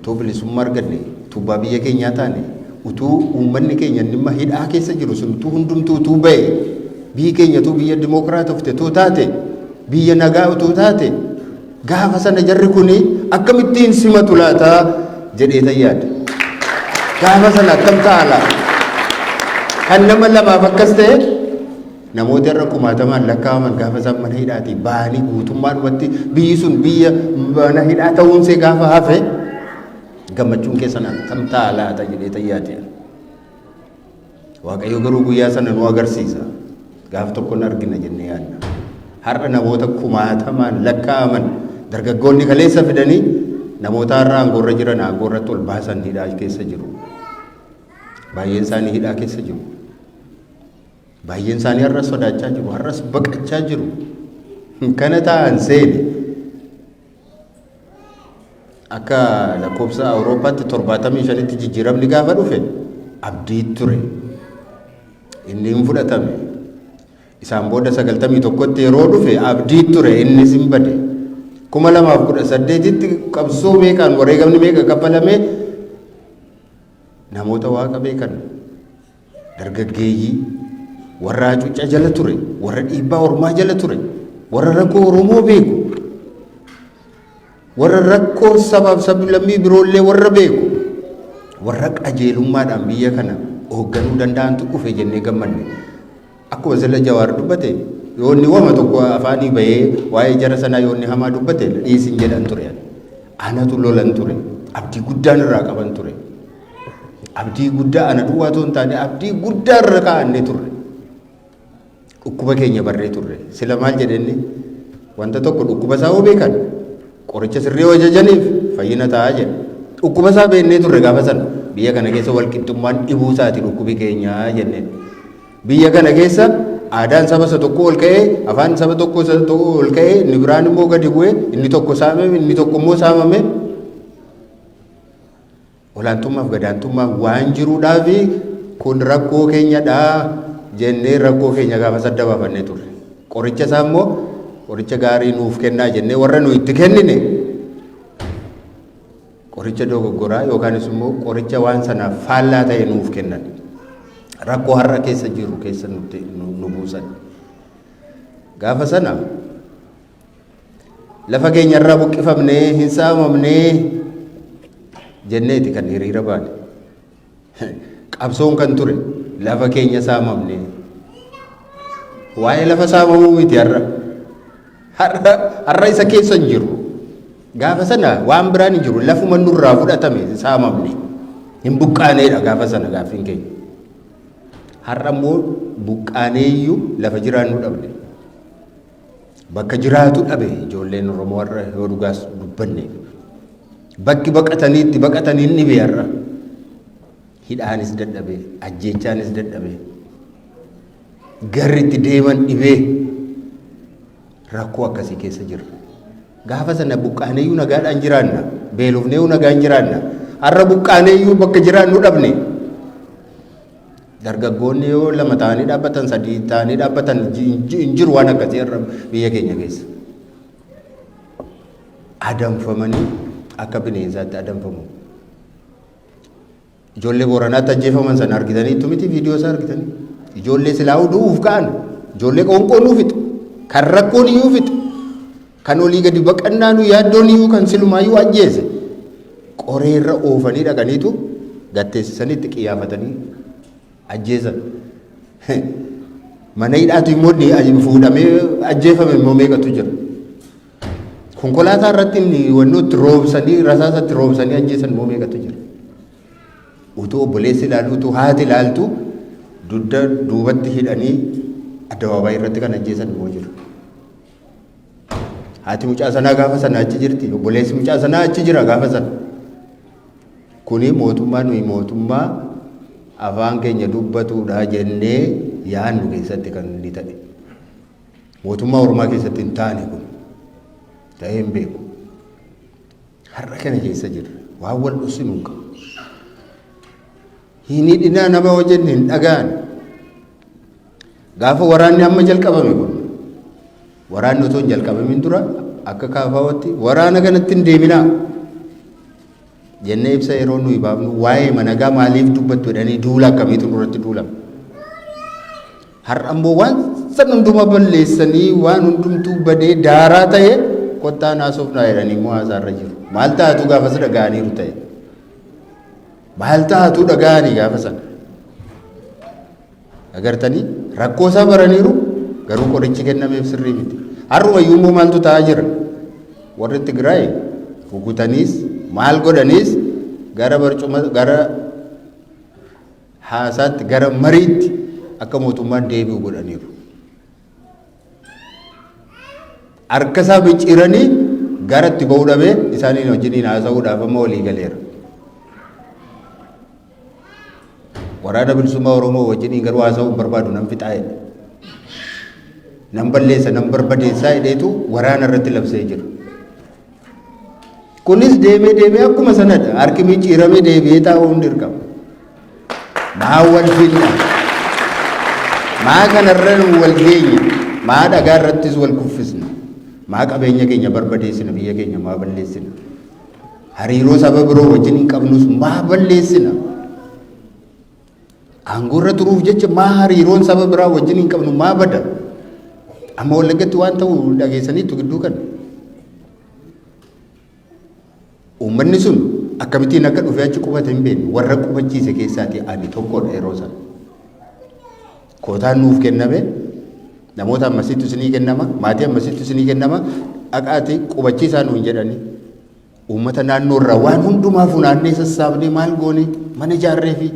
utuu bilisummaa arganne utuu abbaa biyya keenyaa taane utuu uummanni keenya dhimma hidhaa keessa jiru sun utuu hundumtuu utuu ba'e biyyi keenya utuu biyya dimookiraatofte utuu taate biyya nagaa utuu taate gaafa sana jarri kuni akkamittiin simatu laataa jedhee tayyaadha. Gaafa sana akkam ta'a laata? Kan nama lamaaf akkas ta'e namoota irra kumaatamaan lakkaa'aman gaafa isaan mana hidhaatii ba'anii guutummaadhumatti biyyi sun biyya mana hidhaa ta'uunsee gaafa hafe gammachuun keessan akkam ta'a laata jedhee tayyaadha. Waaqayyo garuu guyyaa sana nu agarsiisa. Gaafa tokko nu argina jennee yaadna. Har'a namoota kumaatamaan lakkaa'aman dargaggoonni kaleessa fidanii namoota har'a aangoorra jiran aangoorratti ol baasan hidhaa keessa jiru. Baay'een isaanii hidhaa keessa jiru. Baay'een isaanii har'as sodaachaa jiru. Har'as baqachaa jiru. Kana ta'an seeni akka lakkoofsa Awurooppaatti 75tti jijjiiramni gaafa dhufe abdii ture. Inni hin fudhatame. Isaan booda 91tti yeroo dhufe abdii ture innis hin bade. 2018tti qabsoo meeqaan wareegamni meeqa kaffalame namoota waaqa beekan dargaggeeyyii warra hacuuccaa jala ture warra dhiibbaa ormaa jala ture warra rakkoo Oromoo beeku warra rakkoo sabaaf sablammii biroollee warra beeku warra qajeelummaadhaan biyya kana hoogganuu danda'antu dhufe jennee gammanne. Akkuma sila Jawaar dubbate yoonni wama tokko afaanii bahee waa'ee jara sanaa yoonni hamaa dubbate dhiisin jedhan ture. Anatu lolan ture. Abdii guddaan irraa qaban ture. Abdii guddaa ana duwwaatu hin taane abdii guddaa irra kaa'annee turre. Dhukkuba keenya barree turre. Sila maal jedhenne wanta tokko dhukkuba isaa hoo beekan qoricha sirrii ajajaniif fayyina ta'aa jedha. Dhukkuba isaa beennee turre gaafa sana biyya kana keessa walqixxummaan dhibuu isaati dhukkubi keenyaa jenneen. Biyya kana keessa aadaan saba isa tokko ol ka'ee afaan saba tokko ol ka'ee inni biraan immoo gadi bu'ee inni tokko saamame inni tokko immoo saamame olaantummaaf gadaantummaan waan jiruudhaaf kun rakkoo keenyadhaa jennee rakkoo keenya gaafa sadda baafannee turre. Qoricha isaa immoo qoricha gaarii nuuf kennaa jennee warra nu itti kennine qoricha dogoggoraa yookaanis immoo qoricha waan sanaaf faallaa ta'e nuuf kennan. Rakkoo har'a keessa jiru keessa nu buusan. Gaafa sana lafa keenya irraa buqqifamnee hin saamamnee jenneeti kan hiriira baane. Qabsoon kan ture lafa keenya saamamnee. Waa'ee lafa saamamuu miti har'a. Har'a isa keessa hin jiru. Gaafa sana waan biraan hin jiru lafuma nurraa fudhatame saamamne. Hin buqqaaneedha gaafa sana gaaffiin keenya. Har'a immoo buqqaaneeyyuu lafa jiraannu dhabne. Bakka jiraatu dhabe ijoolleen Oromoo har'a yoo dhugaas dubbanne. Bakki baqataniitti baqatanii ni dhibe har'a. Hidhaanis dadhabe, ajjeechaanis dadhabe. Garri itti deeman dhibee rakkoo akkasii keessa jira. Gaafa sana buqqaaneeyyuu nagaadhaan jiraanna. Beelofneeyyuu nagaan jiraanna. Har'a buqqaaneeyyuu bakka jiraannu dhabne. Dargaggoonni yoo lama ta'anii dhaabbatan sadii ta'anii dhaabbatan hin jiru waan akkasii irra biyya keenya keessa. Adamfamanii akka bineensaatti adamfamu. Ijoollee Booranaatti ajjeefaman sana argitanii miti viidiyoo isaa argitanii. Ijoollee silaa'uu du'uuf ka'an ijoollee qoonqoon nuuf fixu kan rakkoon iyyuu fixu kan olii gadi baqannaan yaaddoon iyyuu kan silumaayyuu ajjeese qoree irra oofanii dhaqaniitu gatteessisanitti qiyaafatanii ajjeesan. Mana hidhaatu immoo fuudhamee ajjeefame immoo meeqatu jira. Konkolaataa irratti wannoo itti roobsanii rasaasatti roobsanii ajjeesan immoo meeqatu jira. Utuu obboleessi ilaalu utuu haati ilaaltu dugda duubatti hidhanii addabaabaayii irratti kan ajjeesan immoo jiru. Haati mucaa sanaa gaafa sana achi jirti. Obboleessi mucaa sanaa achi jira gaafa sana. Kuni mootummaa nuyi mootummaa afaan keenya dubbatuudha jennee yaannu keessatti kan inni ta'e. Mootummaa Oromaa keessatti hin taane kun ta'ee hin beeku. Har'a kana keessa jirra. Waan wal dhusinu hin qabu. Hin hidhinaa nama wajjin hin dhaga'an. Gaafa waraanni amma jalqabame kun waraanni otoo hin jalqabamin dura akka kaafaawatti waraana kanatti hin deeminaa. jennee ibsa yeroo nuyi baafnu waa'ee managaa maaliif dubbattu jedhanii duula akkamiitu nurratti duulama. Har'a ammoo waan san hunduma balleessanii waan hundumtuu badee daaraa ta'e kottaa naasofnaa jedhanii immoo haasaarra jiru. Maal taatu gaafas dhaga'aniiru ta'e. Maal taatu dhaga'anii gaafa sana. Agartanii rakkoo isaa baraniiru garuu qorichi kennameef sirrii miti. Har'umayyuu immoo maaltu ta'aa jira? Warri Tigraay rukutaniis maal godhaniis gara barcuma gara haasaatti gara mariitti akka mootummaan deebi'u godhaniiru. Harka isaa micciiranii gara itti ba'uu dhabee isaaniin wajjiniin haasa'uudhaaf amma walii galeera. Waraana bilisummaa Oromoo wajjiniin garuu haasa'uu barbaadu nan fixaa'edha. Nan balleessa nan barbadeessaa hidheetu waraana irratti labsee jira. Kunis deemee akkuma sanadha. Harki micciiramee deebi'ee taa'uu hin dirqama. Maa wal finna. Maa kanarra nu wal geenya. Maa dhagaa irrattis wal kuffisna. Maa qabeenya keenya barbadeessina biyya keenya maa balleessina. Hariiroo saba biroo wajjin hin qabnus maa balleessina. Aangoo irra turuuf jecha maa hariiroon saba biraa wajjin hin qabnu maa bada. Amma Wallagatti waan ta'u dhageessaniitu gidduu kana. Uummanni sun akkamittiin akka dhufee achi qubate hin beekne warra qubachiise keessaatii ani tokkodha yeroo sana. Kootaan nuuf kenname namoota ammasitti isinii kennama maatii ammasitti isinii kennama dhaqaatii qubachiisaa nuun jedhanii uummata naannoo irraa waan hundumaa funaannee sassaabnee maal goone mana ijaarree fi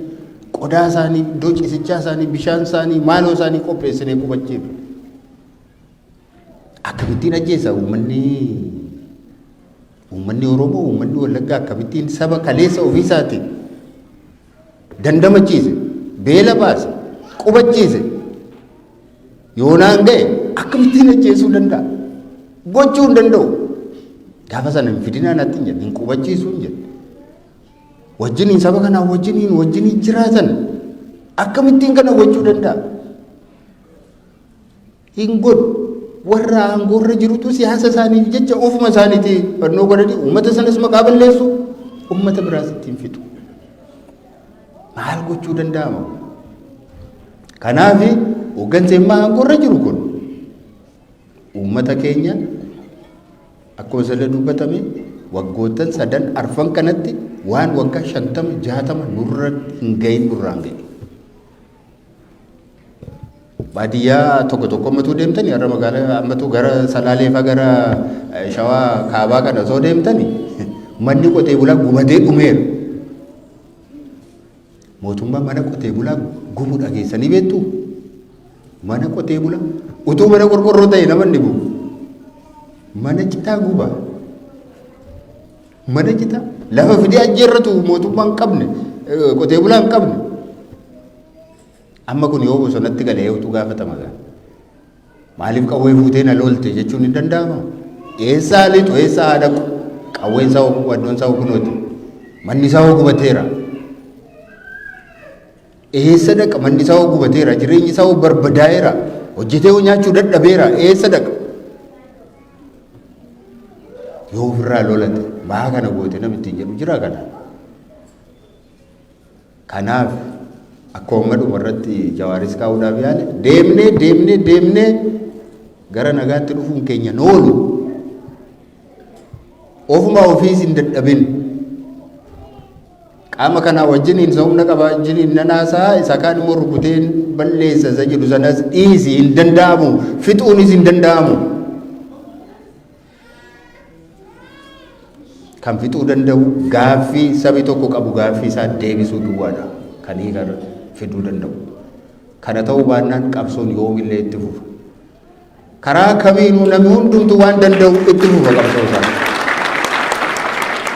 qodaa isaanii iddoo ciisichaa isaanii bishaan isaanii maaloo isaanii qopheessinee qubachiif. Akkamittiin ajjeesa uummanni Oromoo uummanni Wallaggaa akkamittiin saba kaleessa ofiisaatiin dandamachiise beela baase qubachiise yoonaan ga'e akkamittiin ajjeesuu danda'a gochuu hin danda'u. Gaafa sana hin fidinaa natti hin jedhe hin qubachiisuu hin jedhe wajjiniin saba kanaa wajjiniin jiraatan akkamittiin kana gochuu danda'a hin godhu. Warra aangoorra jirutu siyaasa isaaniif jecha ofuma isaaniitii fannoo godhanii uummata sanas maqaa balleessu uummata biraas ittiin fixu. Maal gochuu danda'ama? Kanaaf hooggansa immoo aangoorra jiru kun uummata keenya akkuma sirrii dubbatame waggoottan 3 arfan kanatti waan waggaa 50 60 nurra hin gahin nurraan ga'e. Baadiyyaa tokko ammatuu deemtanii har'a magaalaa ammatuu gara Salaalee fa'aa gara Shawaa Kaabaa kana osoo deemtanii manni qotee bulaa gubatee dhumeera. Mootummaan mana qotee bulaa gubu dhageessanii beektu? Mana qotee bulaa utuu mana qorqorroo ta'e namanni gubu. Mana citaa guba. Mana citaa lafa fidee ajjeerratu mootummaan qabne qotee bulaa hin qabne. Amma kun yoo bosonatti galee utuu gaafatama gaa. Maaliif qawwee fuutee na loolte jechuun hin danda'ama? Eessaa liixu eessaa dhaqu qawween isaa waddoon isaa kunooti. Manni isaa gubateera. Eessa dhaqa manni isaa gubateera jireenyi isaa barbadaa'eera. Hojjetee nyaachuu dadhabeera eessa dhaqa? Yoo ofirraa lolate maa kana goote namitti hin jedhu jira kana. Kanaaf akkuma uummaduma irratti Jawaaris kaa'uudhaaf yaale deemnee gara nagaatti dhufuun keenya noolu ofuma ofiis hin dadhabin qaama kanaa wajjiniin isa humna qabaa wajjiniin nanaasaa isa kaan immoo rukuteen balleessa isa jedhu sanas dhiisi hin danda'amu fixuunis hin danda'amu. Kan fixuu danda'u gaaffii sabi tokko qabu gaaffii isaa deebisuu duwwaadha kan hiikara fiduu danda'u. Kana ta'uu baannaan qabsoon yoomillee itti fufa. Karaa kamiinuu namni hundumtuu waan danda'u itti fufa qabsoo isaa.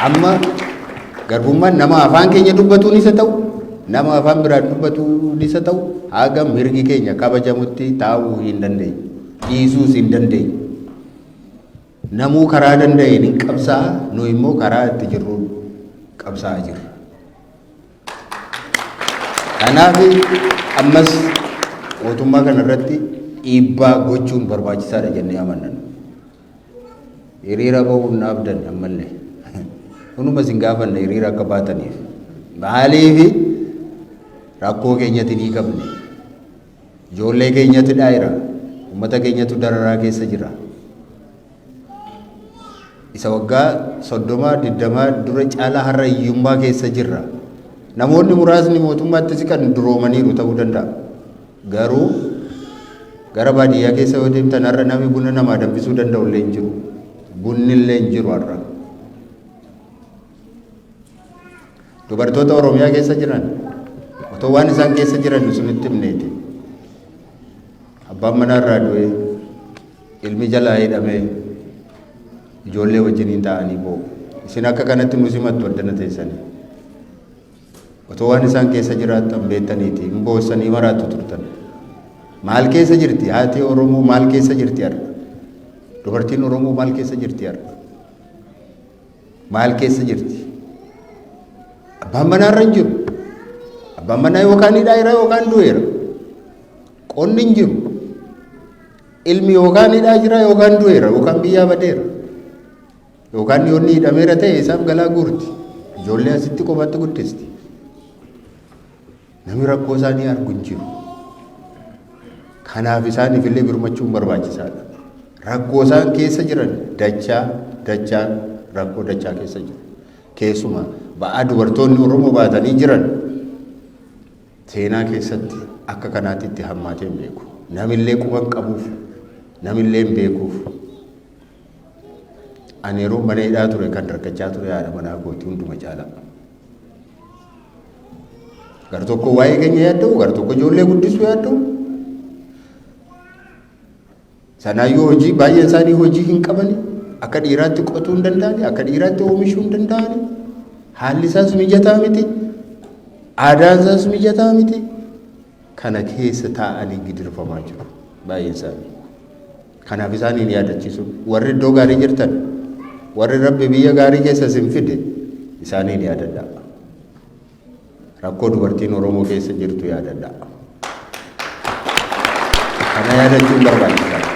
Amma garbummaan nama afaan keenya dubbatuun isa ta'u nama afaan biraan dubbatuun isa ta'u haga mirgi keenya kabajamutti taa'uu hin dandeenye dhiisuus hin dandeenye. Namuu karaa danda'een hin qabsaa nu immoo karaa itti jirru qabsaa jirra. Kanaaf ammas mootummaa kana irratti dhiibbaa gochuun barbaachisaadha jennee amanna. Hiriira bahuun naaf danna ammallee hunuma isin gaafanna hiriira akka baataniif maaliifi rakkoo keenyatti ni qabne ijoollee keenyatti daa'ira uummata keenyatu dararaa keessa jira isa waggaa 30-20 dura caalaa har'a hiyyummaa keessa jirra namoonni muraasni mootummaatti siqan duroomaniiru ta'uu danda'a garuu gara baadiyyaa keessa yoo deemtan har'a namni buna namaa danfisuu danda'u illee hin jiru bunni illee hin jiru har'a dubartoota Oromiyaa keessa jiran otoo waan isaan keessa jiran sunitti himneeti abbaan manaa irraa du'e ilmi jalaa hidhamee ijoollee wajjiniin ta'anii boo'u isin akka kanatti nu simattu addana teessanii otoo waan isaan keessa jiraattan beektaniiti hin boossanii maraattu turtan maal keessa jirti haati Oromoo maal keessa jirti har'a dubartiin Oromoo maal keessa jirti har'a maal keessa jirti abbaan manaa irra hin jiru abbaan manaa yookaan hidhaa yookaan du'eera qonni hin jiru ilmi yookaan hidhaa jira yookaan du'eera yookaan biyyaa badeera yookaan yoonni hidhameera ta'e isaaf galaa guurti ijoollee asitti qofatti guddisti namni rakkoo isaanii argu hin jiru kanaaf isaaniif illee birmachuun barbaachisaadha rakkoo isaan keessa jiran dachaan rakkoo dachaa keessa jiru keessumaa ba'aa dubartoonni Oromoo baatanii jiran seenaa keessatti akka kanaatti itti hammaatee hin beeku namillee quban qabuuf namillee hin beekuuf ani yeroo mana hidhaa ture kan dargachaa ture haadha manaa kooti hunduma caalaa gar tokko waa'ee keenya yaadda'u gar tokko ijoollee guddisuu yaadda'u sanaayyuu hojii baay'een isaanii hojii hin qabani akka dhiiraatti qotuu hin danda'ani akka dhiiraatti oomishuu hin danda'ani haalli isaas mijataa miti aadaan isaas mijataa miti kana keessa taa'anii gidirfamaa jiru baay'een isaanii kanaaf isaaniin yaadachiisu warri iddoo gaarii jirtan warri rabbi biyya gaarii keessa isin fide isaaniin yaadadhaa rakkoo dubartiin Oromoo keessa jirtu yaadadhaa kana yaadachuun barbaachisaadha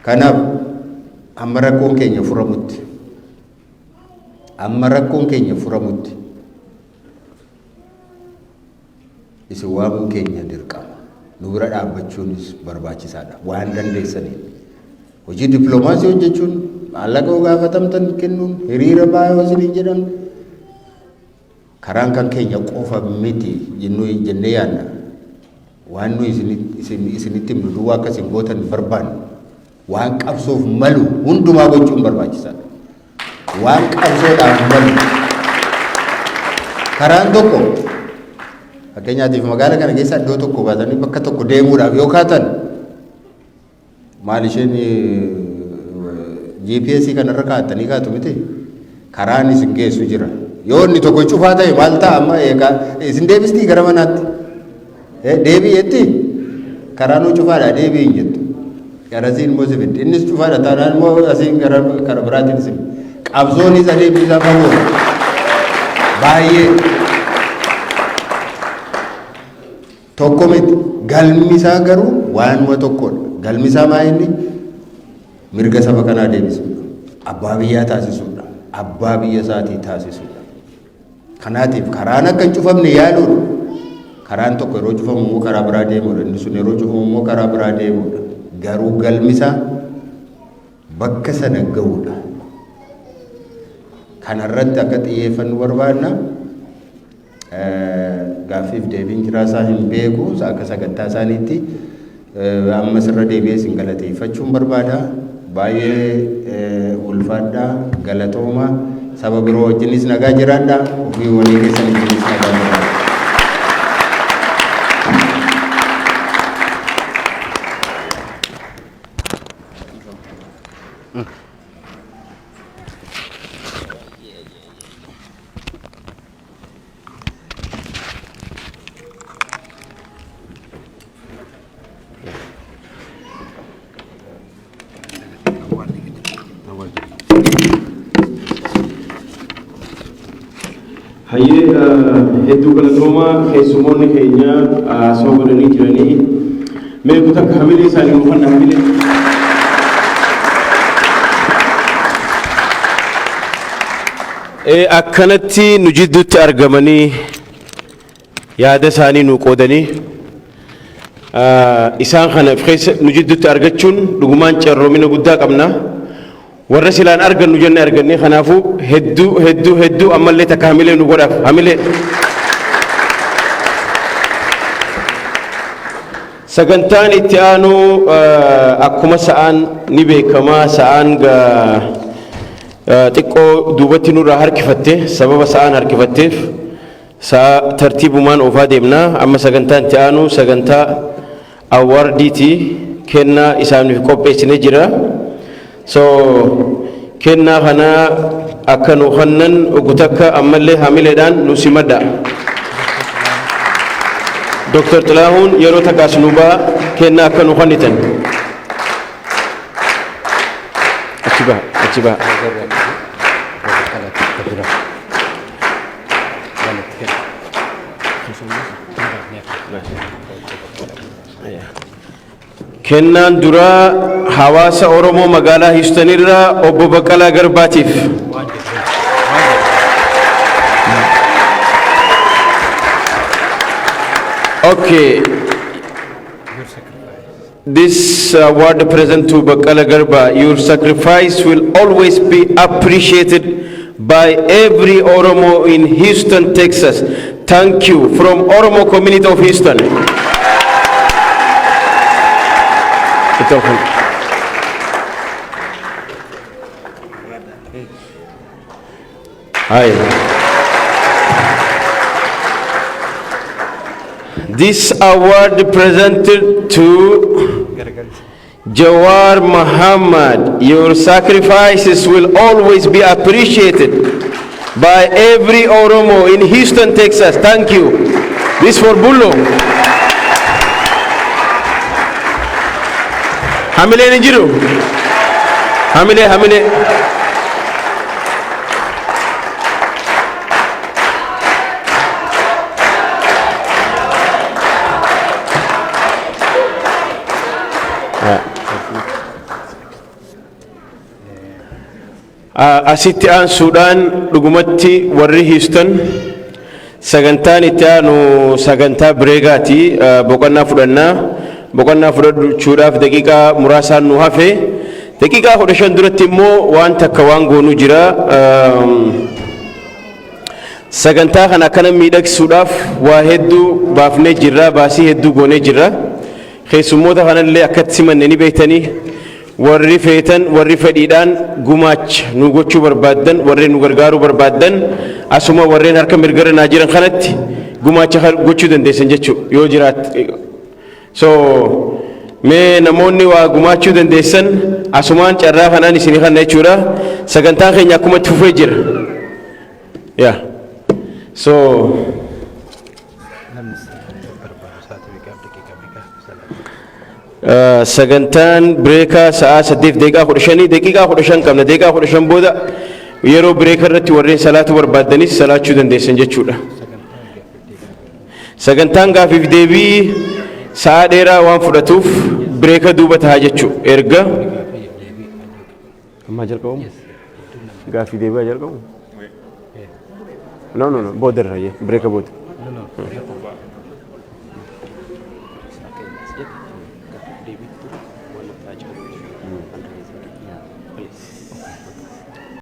kanaaf amma rakkoon keenya furamutti isin waamuun keenya dirqama nu bira dhaabbachuunis barbaachisaadha waan dandeessaniin hojii dippiloomaasii hojjechuun maallaqa gaafatamtan kennuun hiriira baay'ee isiniin jedhamne karaan kan keenya qofa miti jennee yaadna waan nu isinitti himnu duwwaa akka isin gootan barbaanne waan qabsoof malu hundumaa gochuun barbaachisaadha waan qabsoodhaaf malu karaan tokko fakkeenyaatiif magaala kana keessa iddoo tokko baatanii bakka tokko deemuudhaaf yoo kaatan maal isheen GPS kanarra kaa'attanii kaatu miti karaan isin geessu jira yoo inni tokko cufaa ta'e maal ta'a amma eegaa isin deebistii gara manaatti deebii jetti karaan cufaadha deebii hin jettu garasiin immoo si fidde innis cufaadha taanaan immoo asiin gara biraatiin si qabsoonis adeemsisaa fagoo baay'ee tokko miti galmisaa garuu waanuma tokkodha galmisaa maa inni mirga saba kanaa deebisuudha abbaa biyyaa taasisuudha abbaa biyya isaatii taasisuudha kanaatiif karaan akka hin cufamne yaaluudha karaan tokko yeroo cufamu immoo karaa biraa deemuudha inni sun yeroo cufamu immoo karaa biraa deemuudha garuu galmisaa bakka sana ga'uudha kanarratti akka xiyyeeffannu barbaadna gaaffiif deebiin jiraasaa hin beeku akka sagantaa isaaniitti amma sirra deebi'ee sin galateeffachuun barbaada baay'ee ulfaadhaa galatooma saba biroo wajjinis nagaa jiraadhaa ofii walii keessan wajjinis nagaa jiraadhaa. hayyee hedduu galatoomaa keessumoonni keenya soo godhanii jiranii meequ takka hamilee isaanii uffannaa hamilee akkanatti nu jidduutti argamanii yaada isaanii nu qoodanii isaan kana keessa nu jidduutti argachuun dhugumaan carroomina guddaa qabna. Warra silaan argannu jenne argannee kanaafuu hedduu ammallee takka hamilee nu godhaaf hamilee. Sagantaan itti aanu akkuma sa'aan ni beekamaa sa'aan xiqqoo duubatti nurraa harkifatte sababa sa'aan harkifatteef sa'a tartiibumaan oofaa deemna. Amma sagantaan itti aanu sagantaa awwaardiiti kennaa isaaniif qopheessinee jira. So kennaa kana akka nu hannan ogutakka ammallee hamileedhaan nu simadha. Dr. Tilahun yeroo takkaas nu baa kennaa akka nu hannitan. Achi baa. Kennaan duraa hawaasa Oromoo magaalaa Houston irraa obbo Baqqalaa Garbaatiif. Okay. This award present to Baqqala Garba, your sacrifice will always be appreciated by every Oromo in Houston, Texas. Thank you from Oromo community of Houston. Hi. This award presented to Jawar Muhammad. Your sacrifices will always be appreciated by every Oromo in Houston, Texas. Thank you. This for Bullo. Hamile Nijiru. Hamile. Asitti aansuudhaan dhugumatti warri Houston sagantaan itti aanu sagantaa bireegaati boqonnaa fudhachuudhaaf daqiiqaa muraasaan nu hafe daqiiqaa 15 duratti immoo waan takka waan goonu jira sagantaa kana akkana miidhagsuudhaaf waa hedduu baafnee jirra baasii hedduu goonee jirra keessummoota kanallee akkatti simanne ni beektanii warri feetan warri fedhiidhaan gumaacha nu gochuu barbaaddan warreen nu gargaaruu barbaaddan asuma warreen harka mirgara naa jiran kanatti gumaacha gochuu dandeessan jechuu yoo jiraat so mee namoonni waa gumaachuu dandeessan asumaan carraa kanaan isinii kanna jechuudha sagantaan keenya akkuma itti fufee jira yeah so sagantaan bireekaa sa'a 8 daqiiqaa 15 qabna daqiiqaa 15 booda yeroo bireekaa irratti warreen salaatu barbaaddanis salaachuu dandeessan jechuudha sagantaan gaafiif deebii sa'a dheeraa waan fudhatuuf bireeka duuba tahaa jechuu erga ammaa jalqabamu gaafii deebi'aa jalqabamu no booda irraa bireeka booda